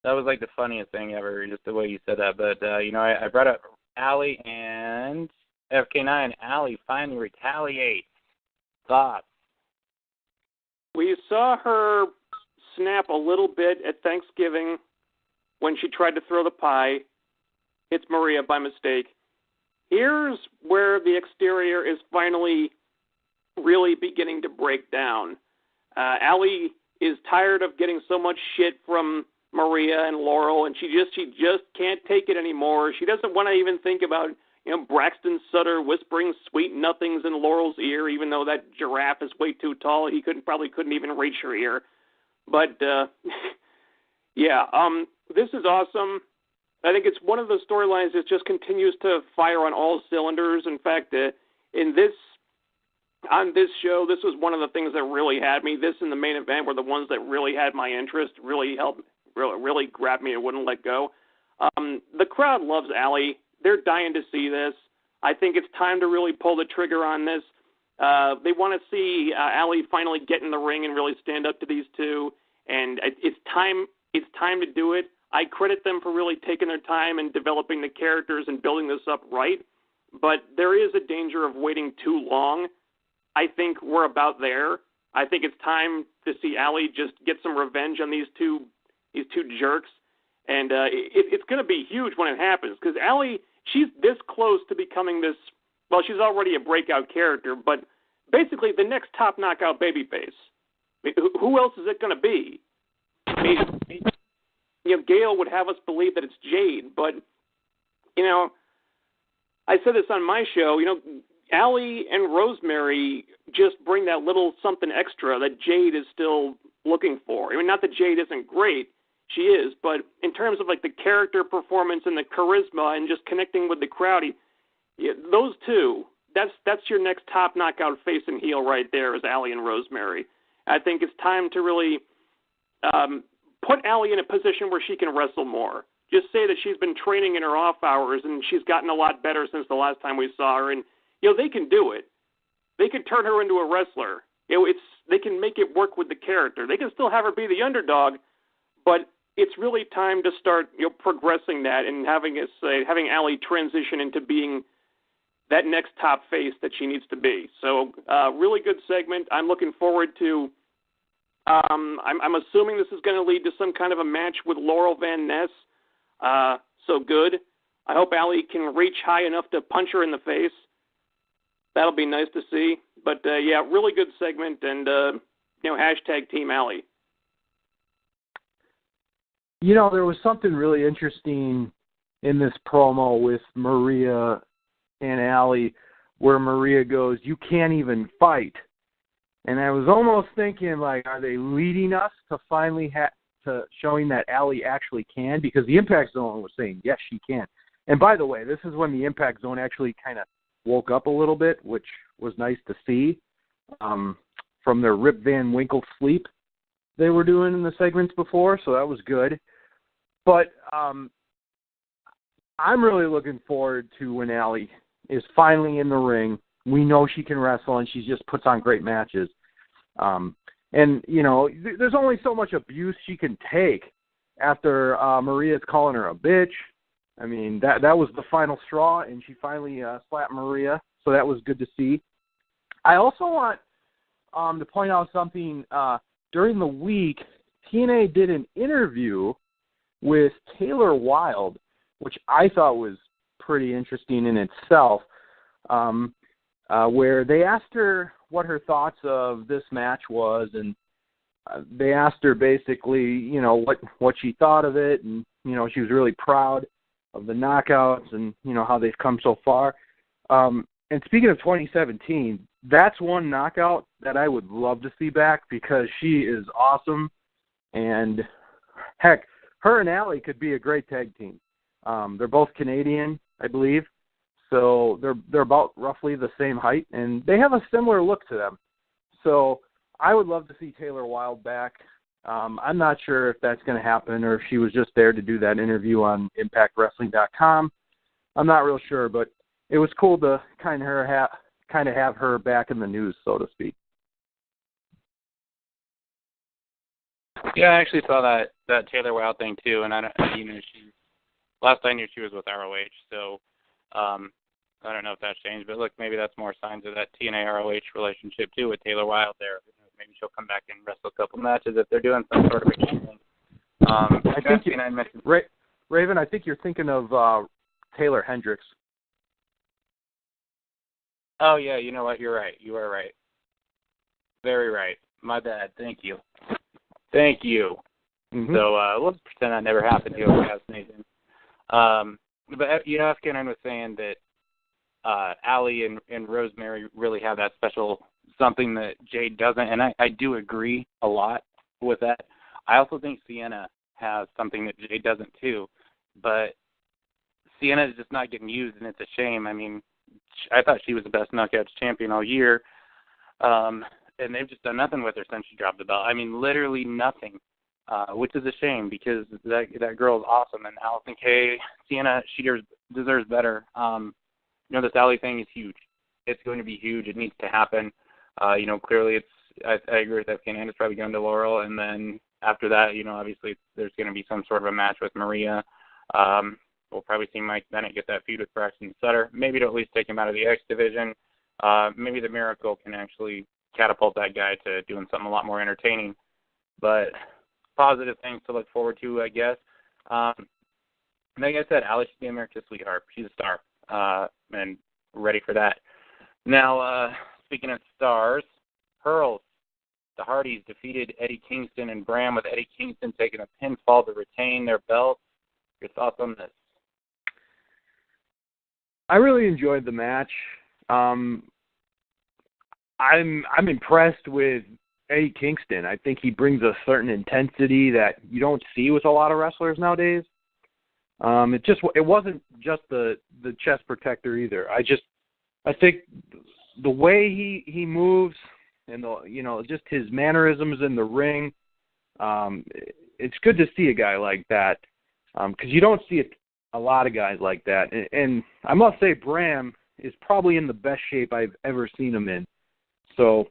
That was like the funniest thing ever, just the way you said that. But, I brought up Allie and FK9. Allie finally retaliates. Thoughts? We saw her snap a little bit at Thanksgiving when she tried to throw the pie. It's Maria by mistake. Here's where the exterior is finally really beginning to break down. Allie is tired of getting so much shit from Maria and Laurel, and she just can't take it anymore. She doesn't want to even think about Braxton Sutter whispering sweet nothings in Laurel's ear, even though that giraffe is way too tall. He probably couldn't even reach her ear. But yeah, this is awesome. I think it's one of the storylines that just continues to fire on all cylinders. In fact, on this show, this was one of the things that really had me. This and the main event were the ones that really had my interest, really helped, really grabbed me and wouldn't let go. The crowd loves Allie. They're dying to see this. I think it's time to really pull the trigger on this. They want to see Allie finally get in the ring and really stand up to these two. And it's time. It's time to do it. I credit them for really taking their time and developing the characters and building this up right. But there is a danger of waiting too long. I think we're about there. I think it's time to see Allie just get some revenge on these two jerks. And it's going to be huge when it happens, because Allie, she's this close to becoming this, well, she's already a breakout character, but basically the next top knockout babyface. I mean, who else is it going to be? I mean, Gail would have us believe that it's Jade, but, I said this on my show, Allie and Rosemary just bring that little something extra that Jade is still looking for. I mean, not that Jade isn't great, she is, but in terms of like the character performance and the charisma and just connecting with the crowd, those two, that's your next top knockout face and heel right there is Allie and Rosemary. I think it's time to really put Allie in a position where she can wrestle more. Just say that she's been training in her off hours and she's gotten a lot better since the last time we saw her, and they can do it. They can turn her into a wrestler. They can make it work with the character. They can still have her be the underdog, but it's really time to start progressing that and having Allie transition into being that next top face that she needs to be. So really good segment. I'm looking forward to. I'm assuming this is going to lead to some kind of a match with Laurel Van Ness. So good. I hope Allie can reach high enough to punch her in the face. That'll be nice to see. But, yeah, really good segment, and, hashtag Team Allie. There was something really interesting in this promo with Maria and Allie where Maria goes, "You can't even fight." And I was almost thinking, like, are they leading us to finally to showing that Allie actually can? Because the Impact Zone was saying, yes, she can. And by the way, this is when the Impact Zone actually kind of woke up a little bit, which was nice to see from their Rip Van Winkle sleep they were doing in the segments before, so that was good. But I'm really looking forward to when Allie is finally in the ring. We know she can wrestle, and she just puts on great matches. And, there's only so much abuse she can take after Maria's calling her a bitch. I mean, that was the final straw, and she finally slapped Maria, so that was good to see. I also want to point out something. During the week, TNA did an interview with Taylor Wilde, which I thought was pretty interesting in itself, where they asked her what her thoughts of this match was, and they asked her basically, what she thought of it, and, she was really proud of the knockouts and, how they've come so far. And speaking of 2017, that's one knockout that I would love to see back because she is awesome. And, heck, her and Allie could be a great tag team. They're both Canadian, I believe. So they're about roughly the same height, and they have a similar look to them. So I would love to see Taylor Wilde back. I'm not sure if that's going to happen or if she was just there to do that interview on ImpactWrestling.com. I'm not real sure, but it was cool to kind of have her back in the news, so to speak. Yeah, I actually saw that Taylor Wilde thing too, and last I knew she was with ROH, so I don't know if that's changed, but look, maybe that's more signs of that TNA ROH relationship too with Taylor Wilde there. Maybe she'll come back and wrestle a couple matches if they're doing some sort of a thing. I think Raven, I think you're thinking of Taylor Hendricks. Oh yeah, you know what? You're right. You are right. Very right. My bad. Thank you. Mm-hmm. So let's pretend that never happened to us, Nathan. But FKN was saying that Allie and Rosemary really have that special something that Jade doesn't, and I do agree a lot with that. I also think Sienna has something that Jade doesn't too, but Sienna is just not getting used, and it's a shame. I mean, I thought she was the best Knockouts champion all year, and they've just done nothing with her since she dropped the belt. I mean, literally nothing, which is a shame because that girl is awesome, and Allison Kay, Sienna, she deserves better. This Allie thing is huge. It's going to be huge. It needs to happen. Clearly I agree with FKN. It's probably going to Laurel, and then after that, obviously there's going to be some sort of a match with Maria. We'll probably see Mike Bennett get that feud with Braxton Sutter. Maybe to at least take him out of the X division. Maybe the Miracle can actually catapult that guy to doing something a lot more entertaining. But positive things to look forward to, I guess. Like I said, Allie should be America's sweetheart. She's a star, and ready for that. Now, speaking of stars, Hurls. The Hardys defeated Eddie Kingston and Bram, with Eddie Kingston taking a pinfall to retain their belts. Your thoughts on this? I really enjoyed the match. I'm impressed with Eddie Kingston. I think he brings a certain intensity that you don't see with a lot of wrestlers nowadays. It wasn't just the chest protector either. I think the way he moves and just his mannerisms in the ring, it's good to see a guy like that because you don't see a lot of guys like that. And I must say Bram is probably in the best shape I've ever seen him in. So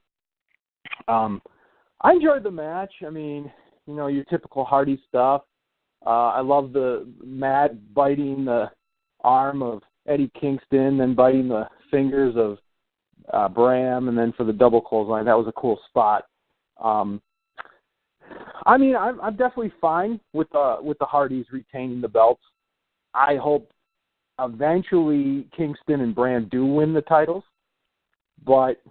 I enjoyed the match. I mean, your typical Hardy stuff. I love the Matt biting the arm of Eddie Kingston, then biting the fingers of Bram, and then for the double clothesline. That was a cool spot. I mean, I'm definitely fine with the Hardys retaining the belts. I hope eventually Kingston and Bram do win the titles, but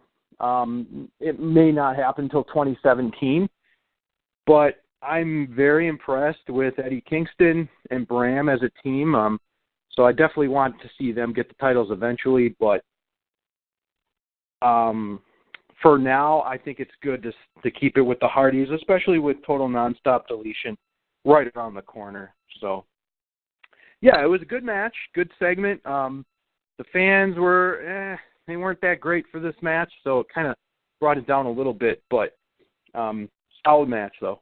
it may not happen until 2017. But I'm very impressed with Eddie Kingston and Bram as a team. So I definitely want to see them get the titles eventually. But for now, I think it's good to keep it with the Hardys, especially with Total Nonstop Deletion right around the corner. So, yeah, it was a good match, good segment. The fans they weren't that great for this match, so it kind of brought it down a little bit. But solid match, though.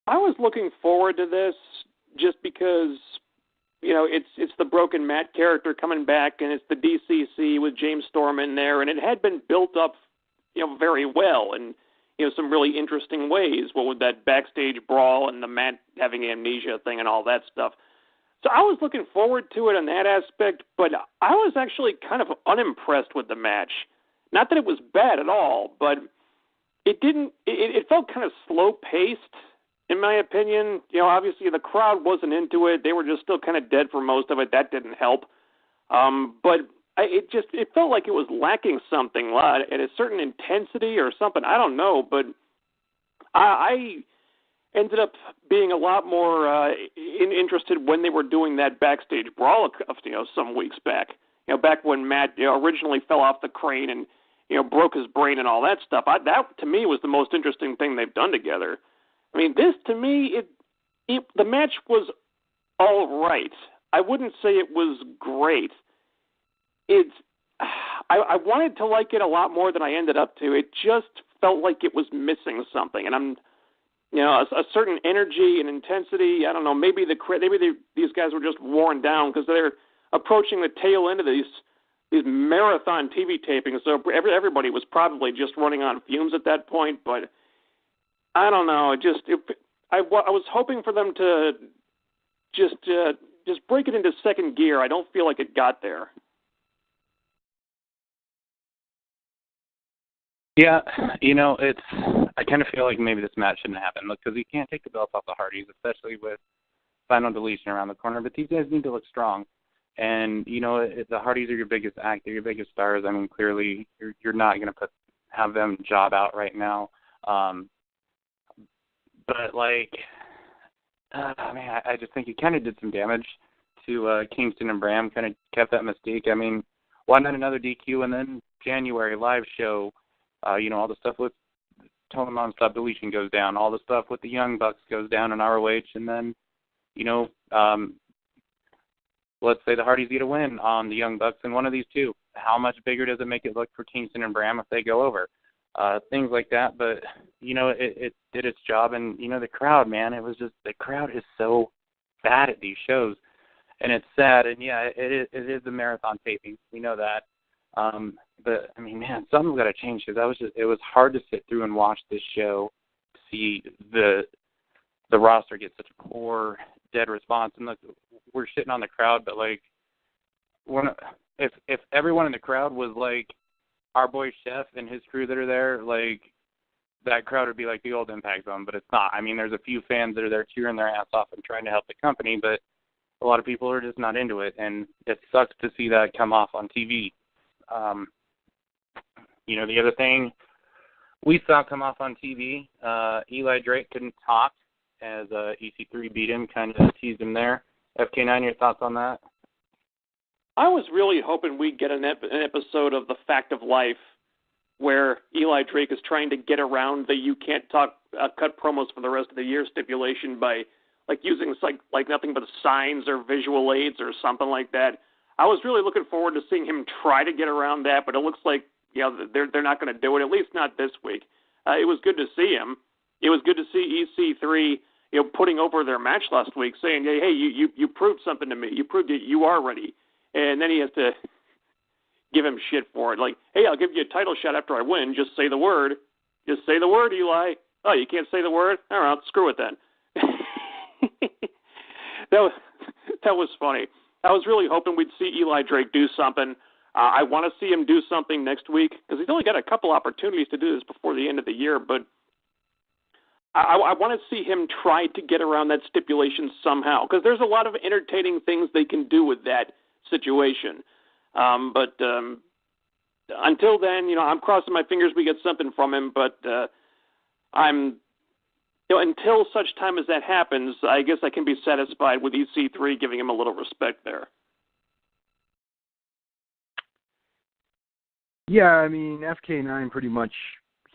I was looking forward to this just because, it's the Broken Matt character coming back, and it's the DCC with James Storm in there, and it had been built up, very well, and some really interesting ways. What with that backstage brawl and the Matt having amnesia thing and all that stuff. So I was looking forward to it in that aspect, but I was actually kind of unimpressed with the match. Not that it was bad at all, but it felt kind of slow-paced, in my opinion. Obviously the crowd wasn't into it. They were just still kind of dead for most of it. That didn't help. But it felt like it was lacking something at a certain intensity or something. I don't know, but I ended up being a lot more interested when they were doing that backstage brawl some weeks back. back when Matt originally fell off the crane and broke his brain and all that stuff. That to me was the most interesting thing they've done together. I mean, this to me, the match was all right. I wouldn't say it was great. I wanted to like it a lot more than I ended up to. It just felt like it was missing something, and a certain energy and intensity. I don't know. Maybe these guys were just worn down because they're approaching the tail end of these marathon TV tapings. So everybody was probably just running on fumes at that point. But I don't know. I was hoping for them to just break it into second gear. I don't feel like it got there. Yeah, I kind of feel like maybe this match shouldn't happen because you can't take the belts off the Hardys, especially with Final Deletion around the corner. But these guys need to look strong. And, the Hardys are your biggest act. They're your biggest stars. I mean, clearly you're not going to have them job out right now. But, I just think you kind of did some damage to Kingston and Bram, kind of kept that mystique. I mean, why not another DQ and then January live show? All the stuff with Total Nonstop Deletion goes down. All the stuff with the Young Bucks goes down in ROH. And then, let's say the Hardys get a win on the Young Bucks in one of these two. How much bigger does it make it look for Kingston and Bram if they go over? Things like that. But, it did its job. And, the crowd, man, it was just the crowd is so bad at these shows. And it's sad. And, yeah, it is a marathon taping. We know that. But I mean, man, something's got to change because it was hard to sit through and watch this show, see the roster get such a poor, dead response. And look, we're shitting on the crowd, but if everyone in the crowd was like our boy Chef and his crew that are there, that crowd would be like the old Impact Zone, but it's not. I mean, there's a few fans that are there cheering their ass off and trying to help the company, but a lot of people are just not into it, and it sucks to see that come off on TV. The other thing we saw come off on TV, Eli Drake couldn't talk as EC3 beat him, kind of teased him there. FK9, your thoughts on that? I was really hoping we'd get an episode of The Fact of Life where Eli Drake is trying to get around the you can't talk cut promos for the rest of the year stipulation by using nothing but signs or visual aids or something like that. I was really looking forward to seeing him try to get around that, but it looks like they're not going to do it, at least not this week. It was good to see him. It was good to see EC3 putting over their match last week, saying, hey, you proved something to me. You proved that you are ready. And then he has to give him shit for it. Hey, I'll give you a title shot after I win. Just say the word. Just say the word, Eli. Oh, you can't say the word? All right, screw it then. That was funny. I was really hoping we'd see Eli Drake do something. I want to see him do something next week because he's only got a couple opportunities to do this before the end of the year, but I want to see him try to get around that stipulation somehow because there's a lot of entertaining things they can do with that situation. But until then, I'm crossing my fingers we get something from him, but until such time as that happens, I guess I can be satisfied with EC3 giving him a little respect there. Yeah, I mean, FK9 pretty much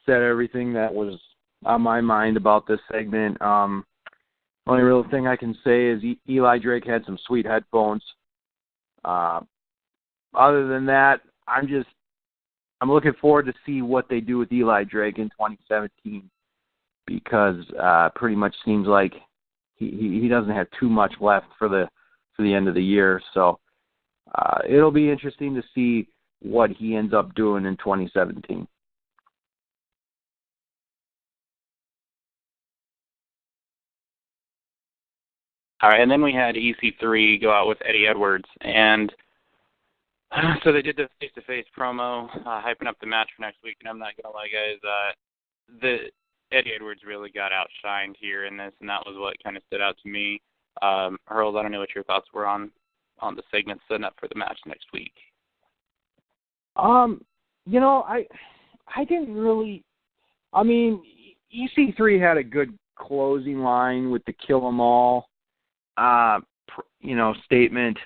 said everything that was on my mind about this segment. Only real thing I can say is Eli Drake had some sweet headphones. Other than that, I'm looking forward to see what they do with Eli Drake in 2017 because pretty much seems like he doesn't have too much left for the end of the year. So it'll be interesting to see what he ends up doing in 2017. All right, and then we had EC3 go out with Eddie Edwards, and so they did the face-to-face promo, hyping up the match for next week, and I'm not going to lie, guys, Eddie Edwards really got outshined here in this, and that was what kind of stood out to me. Hurls, I don't know what your thoughts were on the segment setting up for the match next week. I didn't really. I mean, EC3 had a good closing line with the "kill 'em all," statement,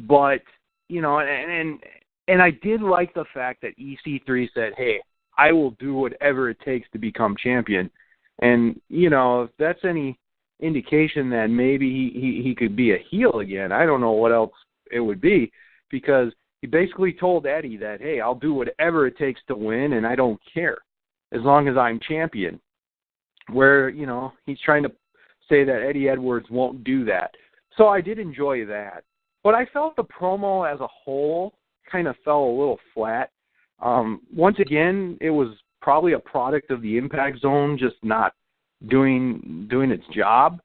but and I did like the fact that EC3 said, hey, I will do whatever it takes to become champion. And, if that's any indication that maybe he could be a heel again, I don't know what else it would be, because he basically told Eddie that, hey, I'll do whatever it takes to win, and I don't care as long as I'm champion. Where, he's trying to say that Eddie Edwards won't do that. So I did enjoy that. But I felt the promo as a whole kind of fell a little flat. Once again, it was probably a product of the Impact Zone just not doing its job.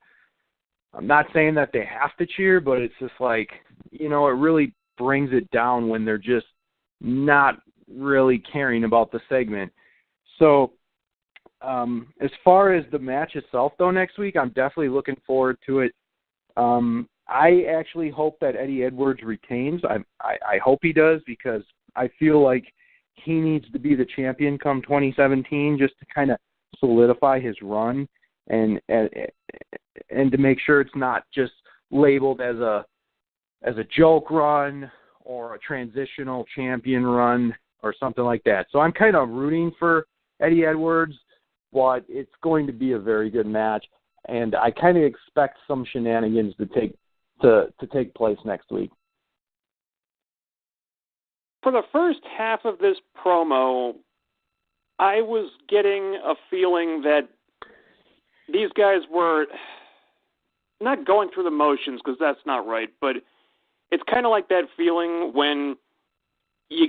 I'm not saying that they have to cheer, but it's just like, it really brings it down when they're just not really caring about the segment. So as far as the match itself, though, next week, I'm definitely looking forward to it. I actually hope that Eddie Edwards retains. I hope he does, because I feel like he needs to be the champion come 2017 just to kind of solidify his run and to make sure it's not just labeled as a joke run or a transitional champion run or something like that. So I'm kind of rooting for Eddie Edwards, but it's going to be a very good match, and I kind of expect some shenanigans to take place next week. For the first half of this promo, I was getting a feeling that these guys were not going through the motions, because that's not right, but it's kind of like that feeling when you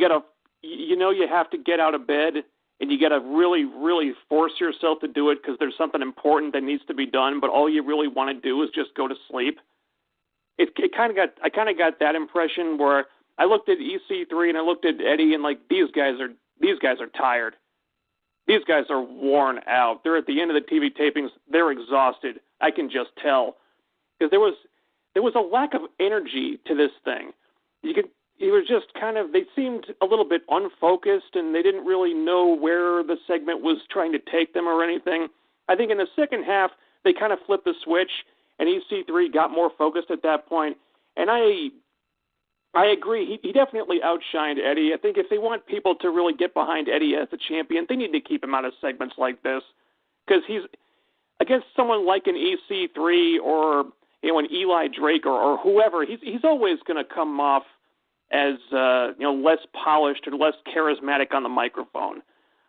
have to get out of bed, and you got to really, really force yourself to do it because there's something important that needs to be done, but all you really want to do is just go to sleep. I kind of got that impression where I looked at EC3 and I looked at Eddie, and like, these guys are tired. These guys are worn out. They're at the end of the TV tapings. They're exhausted. I can just tell, because there was a lack of energy to this thing. They seemed a little bit unfocused, and they didn't really know where the segment was trying to take them or anything. I think in the second half, they kind of flipped the switch, and EC3 got more focused at that point. And I agree. He definitely outshined Eddie. I think if they want people to really get behind Eddie as the champion, they need to keep him out of segments like this, because he's against someone like an EC3 or an Eli Drake or whoever. He's always going to come off as less polished or less charismatic on the microphone.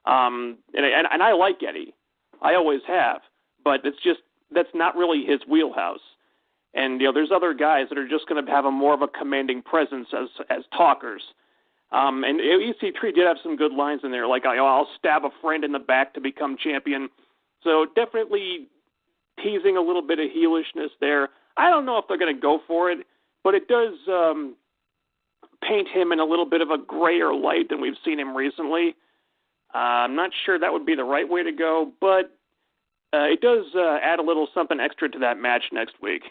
And I like Eddie. I always have, but that's not really his wheelhouse. And there's other guys that are just going to have a more of a commanding presence as talkers. And EC3 did have some good lines in there, like I'll stab a friend in the back to become champion. So definitely teasing a little bit of heelishness there. I don't know if they're going to go for it, but it does paint him in a little bit of a grayer light than we've seen him recently. I'm not sure that would be the right way to go, but it does add a little something extra to that match next week.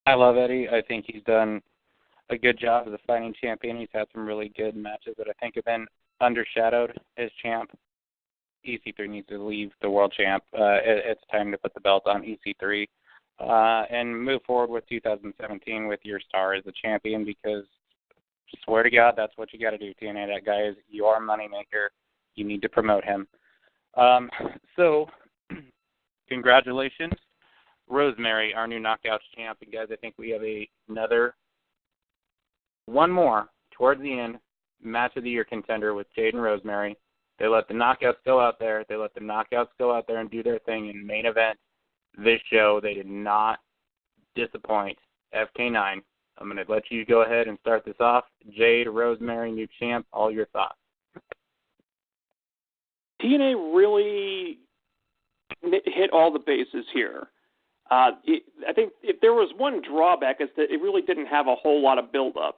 I love Eddie. I think he's done a good job as a fighting champion. He's had some really good matches that I think have been undershadowed as champ. EC3 needs to leave the world champ. It's time to put the belt on EC3 and move forward with 2017 with your star as the champion, because swear to God, that's what you got to do, TNA. That guy is your moneymaker. You need to promote him. So congratulations, Rosemary, our new Knockouts champ. And guys, I think we have one more towards the end match of the year contender with Jade and Rosemary. They let the Knockouts go out there. They let the Knockouts go out there and do their thing in main event this show. They did not disappoint. FK9, I'm going to let you go ahead and start this off. Jade, Rosemary, new champ, all your thoughts. TNA really hit all the bases here. I think if there was one drawback, is that it really didn't have a whole lot of build-up.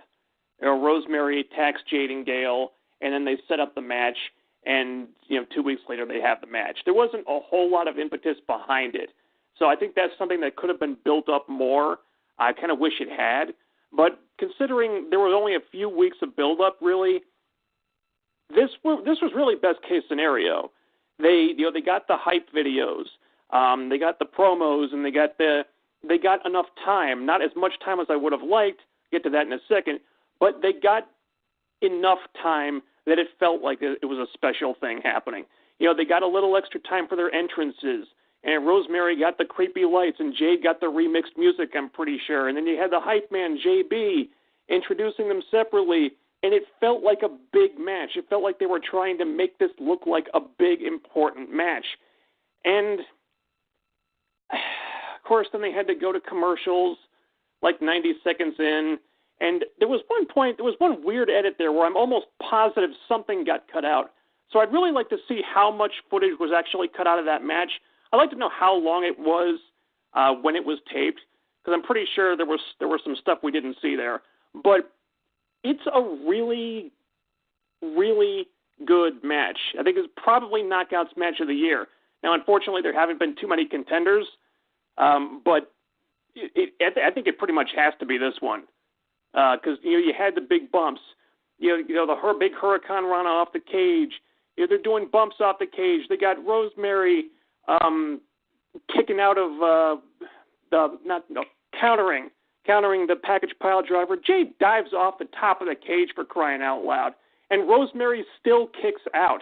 Rosemary attacks Jade and Gale, and then they set up the match, and 2 weeks later they have the match. There wasn't a whole lot of impetus behind it. So I think that's something that could have been built up more. I kind of wish it had. But considering there was only a few weeks of build-up, really, this was really best-case scenario. They got the hype videos. They got the promos, and they got the they got enough time, not as much time as I would have liked, get to that in a second, but they got enough time that it felt like it was a special thing happening. You know, they got a little extra time for their entrances, and Rosemary got the creepy lights, and Jade got the remixed music, I'm pretty sure. And then you had the hype man, JB, introducing them separately, and it felt like a big match. It felt like they were trying to make this look like a big, important match. And, of course, then they had to go to commercials like 90 seconds in, and there was one weird edit there where I'm almost positive something got cut out. So I'd really like to see how much footage was actually cut out of that match. I'd like to know how long it was when it was taped, because I'm pretty sure there was some stuff we didn't see there. But it's a really, really good match. I think it's probably Knockouts match of the year. Now, unfortunately, there haven't been too many contenders, but I think it pretty much has to be this one, because you had the big bumps. The big Hurricane Rana off the cage. They're doing bumps off the cage. They got Rosemary kicking out of countering the package pile driver. Jade dives off the top of the cage, for crying out loud, and Rosemary still kicks out.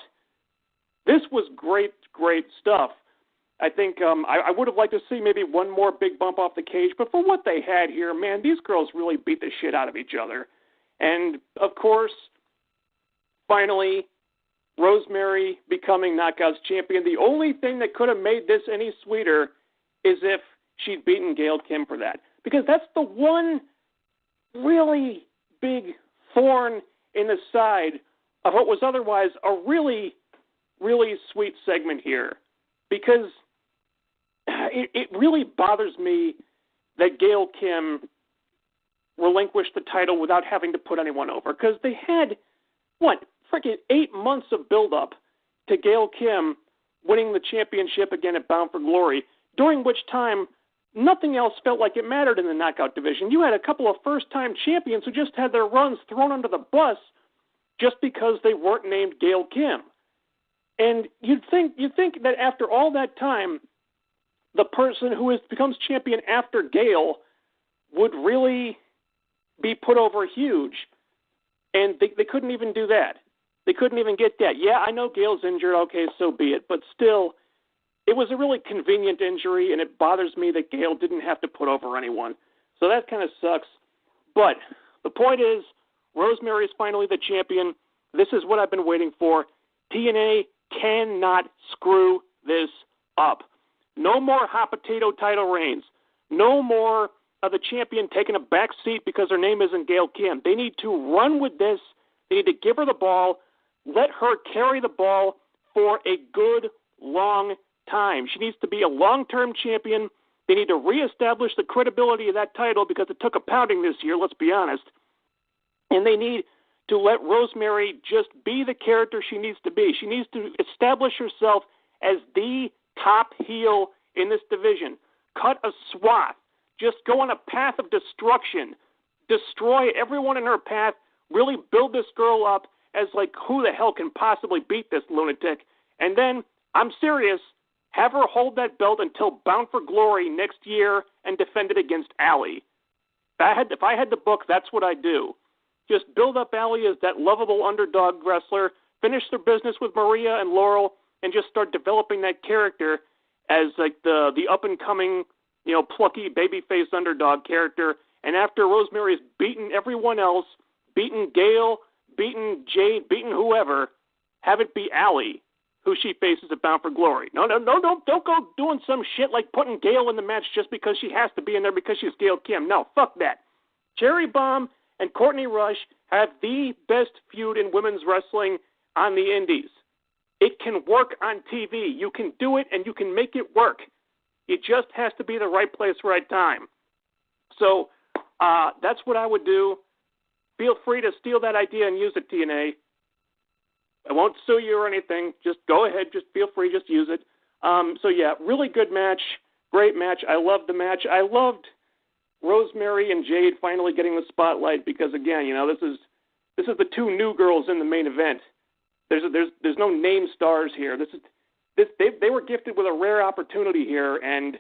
This was great, great stuff. I think I would have liked to see maybe one more big bump off the cage, but for what they had here, man, these girls really beat the shit out of each other. And, of course, finally, Rosemary becoming Knockouts champion. The only thing that could have made this any sweeter is if she'd beaten Gail Kim for that, because that's the one really big thorn in the side of what was otherwise a really, really sweet segment here, because it really bothers me that Gail Kim relinquished the title without having to put anyone over, because they had, freaking 8 months of build-up to Gail Kim winning the championship again at Bound for Glory, during which time nothing else felt like it mattered in the knockout division. You had a couple of first-time champions who just had their runs thrown under the bus just because they weren't named Gail Kim. And you'd think that after all that time, the person who becomes champion after Gail would really be put over huge. And they couldn't even do that. They couldn't even get that. Yeah, I know Gail's injured. Okay, so be it. But still, it was a really convenient injury, and it bothers me that Gail didn't have to put over anyone. So that kind of sucks. But the point is, Rosemary is finally the champion. This is what I've been waiting for. TNA cannot screw this up. No more hot potato title reigns. No more of the champion taking a back seat because her name isn't Gail Kim. They need to run with this. They need to give her the ball. Let her carry the ball for a good, long time. She needs to be a long-term champion. They need to reestablish the credibility of that title because it took a pounding this year, let's be honest. And they need to let Rosemary just be the character she needs to be. She needs to establish herself as the top heel in this division. Cut a swath. Just go on a path of destruction. Destroy everyone in her path. Really build this girl up as like, who the hell can possibly beat this lunatic? And then, I'm serious, have her hold that belt until Bound for Glory next year and defend it against Allie. If I had the book, that's what I'd do. Just build up Allie as that lovable underdog wrestler, finish their business with Maria and Laurel, and just start developing that character as like the up-and-coming, plucky babyface underdog character. And after Rosemary's beaten everyone else, beaten Gail, beaten Jade, beaten whoever, have it be Allie who she faces at Bound for Glory. No, don't go doing some shit like putting Gail in the match just because she has to be in there because she's Gail Kim. No, fuck that. Cherry Bomb and Courtney Rush have the best feud in women's wrestling on the indies. It can work on TV. You can do it and you can make it work. It just has to be the right place, right time. So that's what I would do. Feel free to steal that idea and use it, TNA. I won't sue you or anything. Just go ahead. Just feel free. Just use it. So, yeah, really good match. Great match. I loved the match. I loved Rosemary and Jade finally getting the spotlight because, again, this is the two new girls in the main event. There's no name stars here. They were gifted with a rare opportunity here, and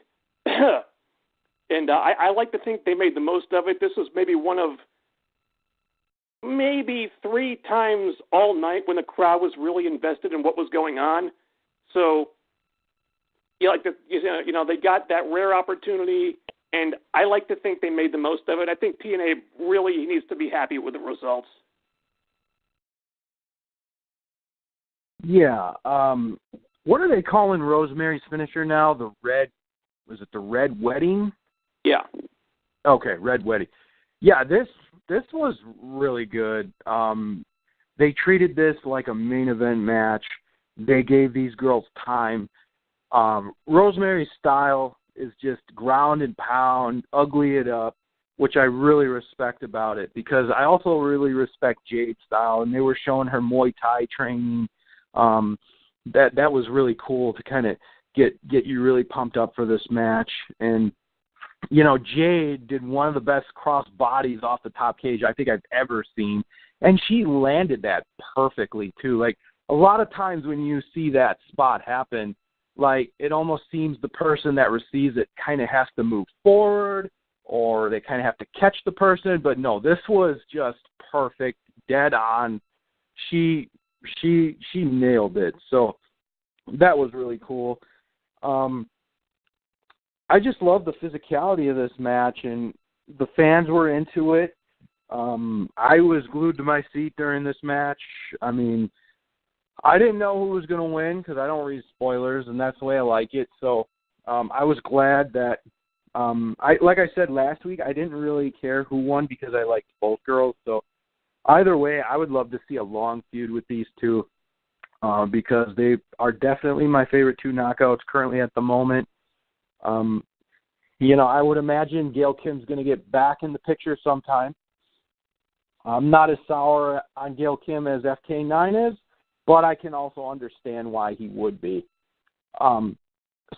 And I like to think they made the most of it. This was maybe one of maybe 3 times all night when the crowd was really invested in what was going on. So, they got that rare opportunity, and I like to think they made the most of it. I think TNA really needs to be happy with the results. Yeah. What are they calling Rosemary's finisher now? Was it the Red Wedding? Yeah. Okay, Red Wedding. Yeah, this was really good. They treated this like a main event match. They gave these girls time. Rosemary's style is just ground and pound, ugly it up, which I really respect about it, because I also really respect Jade's style, and they were showing her Muay Thai training. That was really cool to kind of get you really pumped up for this match. And Jade did one of the best cross bodies off the top cage I think I've ever seen, and she landed that perfectly too. Like, a lot of times when you see that spot happen, like, it almost seems the person that receives it kind of has to move forward, or they kind of have to catch the person. But no, this was just perfect, dead on. She nailed it. So that was really cool. I just love the physicality of this match, and the fans were into it. I was glued to my seat during this match. I mean, I didn't know who was going to win because I don't read spoilers, and that's the way I like it. So I was glad that, like I said last week, I didn't really care who won because I liked both girls. So either way, I would love to see a long feud with these two because they are definitely my favorite 2 knockouts currently at the moment. I would imagine Gail Kim's going to get back in the picture sometime. I'm not as sour on Gail Kim as FK9 is, but I can also understand why he would be.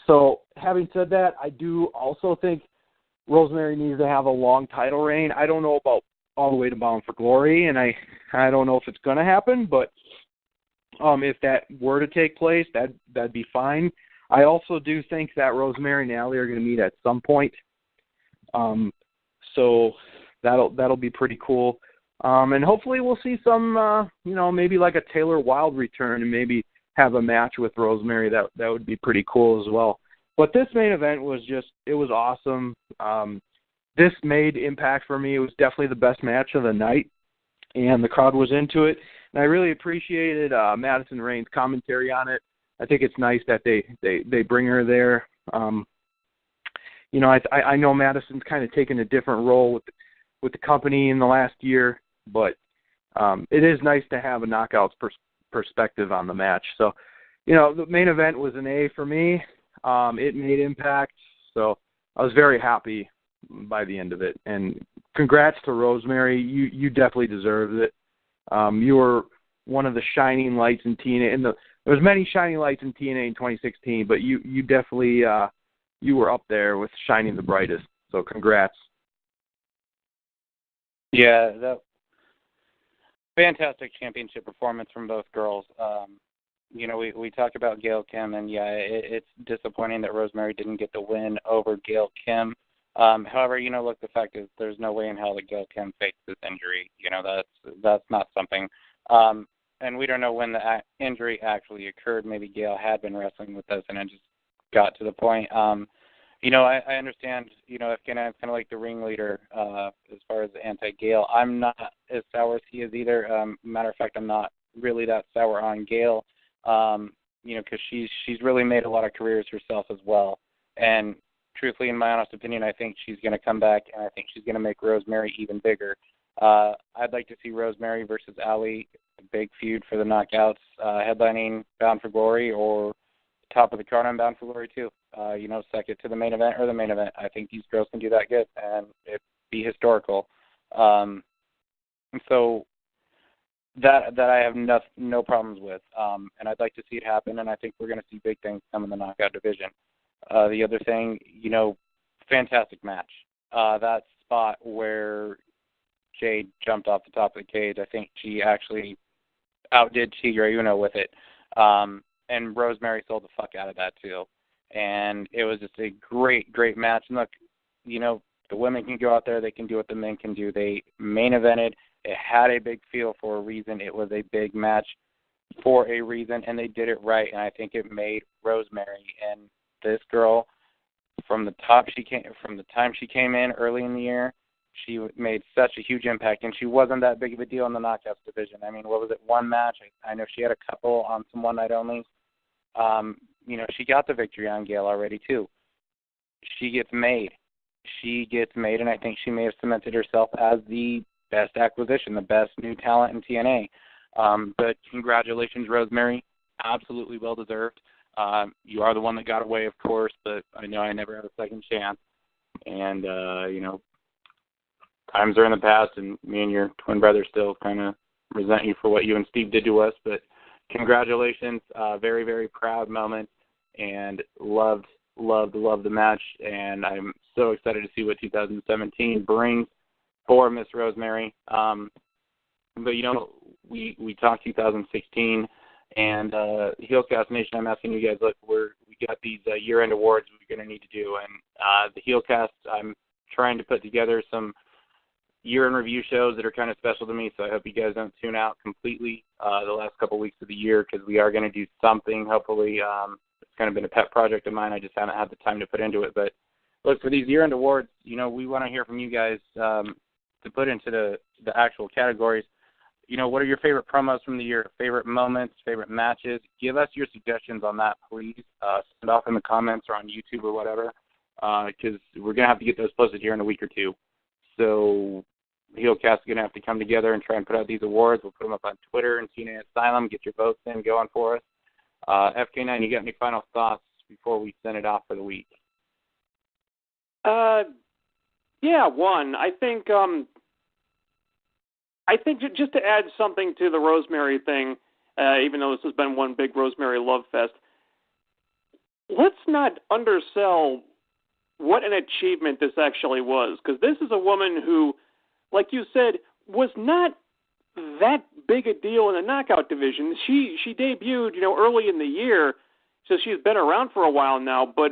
So having said that, I do also think Rosemary needs to have a long title reign. I don't know about all the way to Bound for Glory, and I don't know if it's going to happen, but if that were to take place, that'd be fine. I also do think that Rosemary and Allie are going to meet at some point. So that'll be pretty cool. And hopefully we'll see some, maybe like a Taylor Wilde return and maybe have a match with Rosemary. That would be pretty cool as well. But this main event was it was awesome. This made Impact for me. It was definitely the best match of the night, and the crowd was into it. And I really appreciated Madison Rain's commentary on it. I think it's nice that they bring her there. I know Madison's kind of taken a different role with the company in the last year, but it is nice to have a knockouts perspective on the match. So, the main event was an A for me. It made Impact, so I was very happy by the end of it. And congrats to Rosemary. You definitely deserved it. You were one of the shining lights in TNA, and there was many shining lights in TNA in 2016, but you definitely you were up there with shining the brightest. So congrats. Yeah, that fantastic championship performance from both girls. We talked about Gail Kim, and it's disappointing that Rosemary didn't get the win over Gail Kim. However, look, the fact is there's no way in hell that Gail Kim faked this injury. That's not something. And we don't know when the injury actually occurred. Maybe Gail had been wrestling with this and it just got to the point. I understand, if I'm kind of like the ringleader as far as anti-Gail. I'm not as sour as he is either. Matter of fact, I'm not really that sour on Gail, because she's really made a lot of careers herself as well. And truthfully, in my honest opinion, I think she's going to come back, and I think she's going to make Rosemary even bigger. I'd like to see Rosemary versus Allie, a big feud for the knockouts, headlining Bound for Glory, or top of the card on Bound for Glory too. Second to the main event or the main event. I think these girls can do that good, and it'd be historical. So that I have no problems with, and I'd like to see it happen, and I think we're going to see big things come in the knockout division. The other thing, fantastic match. That spot where Jade jumped off the top of the cage, I think she actually outdid Tigre Uno with it. And Rosemary sold the fuck out of that too. And it was just a great, great match. And look, the women can go out there, they can do what the men can do. They main evented. It had a big feel for a reason. It was a big match for a reason, and they did it right. And I think it made Rosemary and this girl from the time she came in early in the year, she made such a huge impact, and she wasn't that big of a deal in the knockouts division. I mean, what was it, one match? I know she had a couple on some one-night onlys. She got the victory on Gail already, too. She gets made, and I think she may have cemented herself as the best acquisition, the best new talent in TNA. But congratulations, Rosemary. Absolutely well-deserved. You are the one that got away, of course, but I know I never had a second chance. And, times are in the past, and me and your twin brother still kind of resent you for what you and Steve did to us. But congratulations. Very, very proud moment, and loved the match. And I'm so excited to see what 2017 brings for Miss Rosemary. But, we talked 2016, and HeelCast Nation, I'm asking you guys, look, we got these year-end awards we're going to need to do. And the HeelCast, I'm trying to put together some year-end review shows that are kind of special to me, so I hope you guys don't tune out completely the last couple weeks of the year, because we are going to do something. Hopefully, it's kind of been a pet project of mine. I just haven't had the time to put into it. But look, for these year-end awards, we want to hear from you guys to put into the actual categories. What are your favorite promos from the year, favorite moments, favorite matches? Give us your suggestions on that, please. Send off in the comments or on YouTube or whatever, because we're going to have to get those posted here in a week or two. So HeelCast is going to have to come together and try and put out these awards. We'll put them up on Twitter and TNA Asylum. Get your votes in going for us. FK9, you got any final thoughts before we send it off for the week? Yeah, one. I think just to add something to the Rosemary thing, even though this has been one big Rosemary love fest, let's not undersell what an achievement this actually was, because this is a woman who, like you said, was not that big a deal in the knockout division. She debuted, early in the year, so she's been around for a while now, but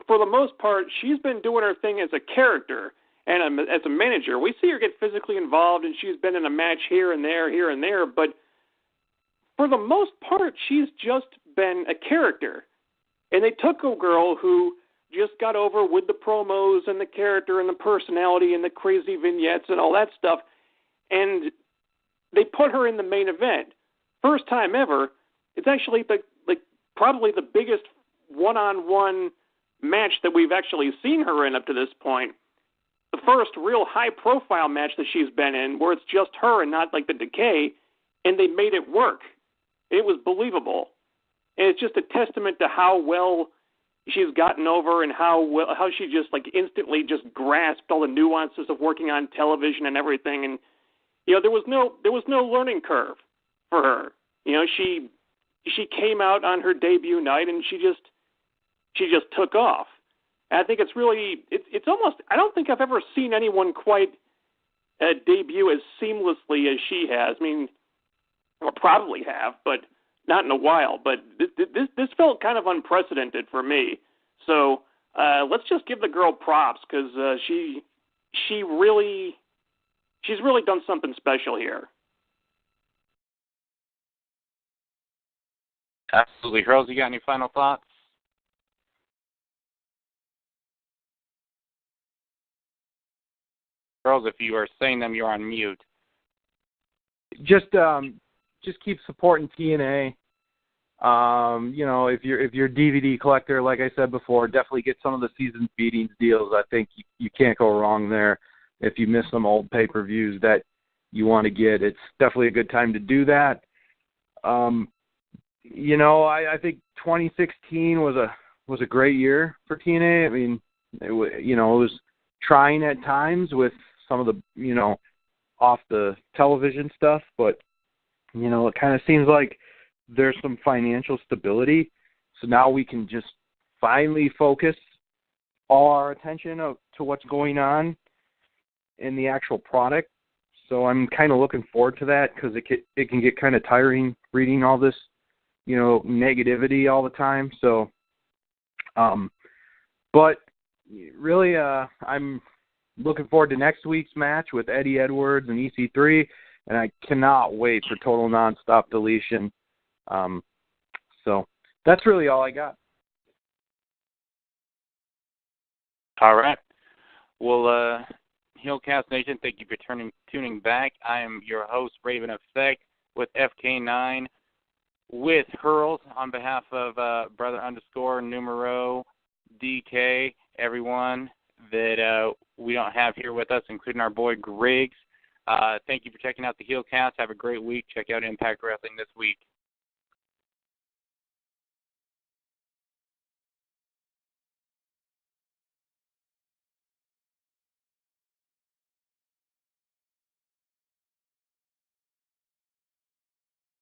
for the most part, she's been doing her thing as a character and as a manager. We see her get physically involved, and she's been in a match here and there, but for the most part, she's just been a character. And they took a girl who just got over with the promos and the character and the personality and the crazy vignettes and all that stuff, and they put her in the main event. First time ever. It's actually probably the biggest one-on-one match that we've actually seen her in up to this point. The first real high-profile match that she's been in, where it's just her and not like the Decay, and they made it work. It was believable. And it's just a testament to how well she's gotten over and how she just instantly just grasped all the nuances of working on television and everything. And there was no learning curve for her. She came out on her debut night and she just took off. And I think it's really it's almost, I don't think I've ever seen anyone quite debut as seamlessly as she has. I mean, or probably have, but not in a while. But this felt kind of unprecedented for me. So let's just give the girl props, because she's really done something special here. Absolutely. Hurls, you got any final thoughts? Hurls, if you are saying them, you're on mute. Just keep supporting TNA. If you're a DVD collector, like I said before, definitely get some of the season feedings deals. I think you can't go wrong there. If you miss some old pay-per-views that you want to get, it's definitely a good time to do that. I think 2016 was a great year for TNA. I mean, it was trying at times with some of the off the television stuff, but it kind of seems like there's some financial stability. So now we can just finally focus all our attention to what's going on in the actual product. So I'm kind of looking forward to that, because it can get kind of tiring reading all this, negativity all the time. So, but really, I'm looking forward to next week's match with Eddie Edwards and EC3, and I cannot wait for Total Nonstop Deletion. So that's really all I got. All right. Well, HeelCast Nation, thank you for tuning back. I am your host, Raveneffect, with FK9, with Hurls, on behalf of Brother _ Numero DK, everyone that we don't have here with us, including our boy Griggs. Thank you for checking out the HeelCast. Have a great week. Check out Impact Wrestling this week.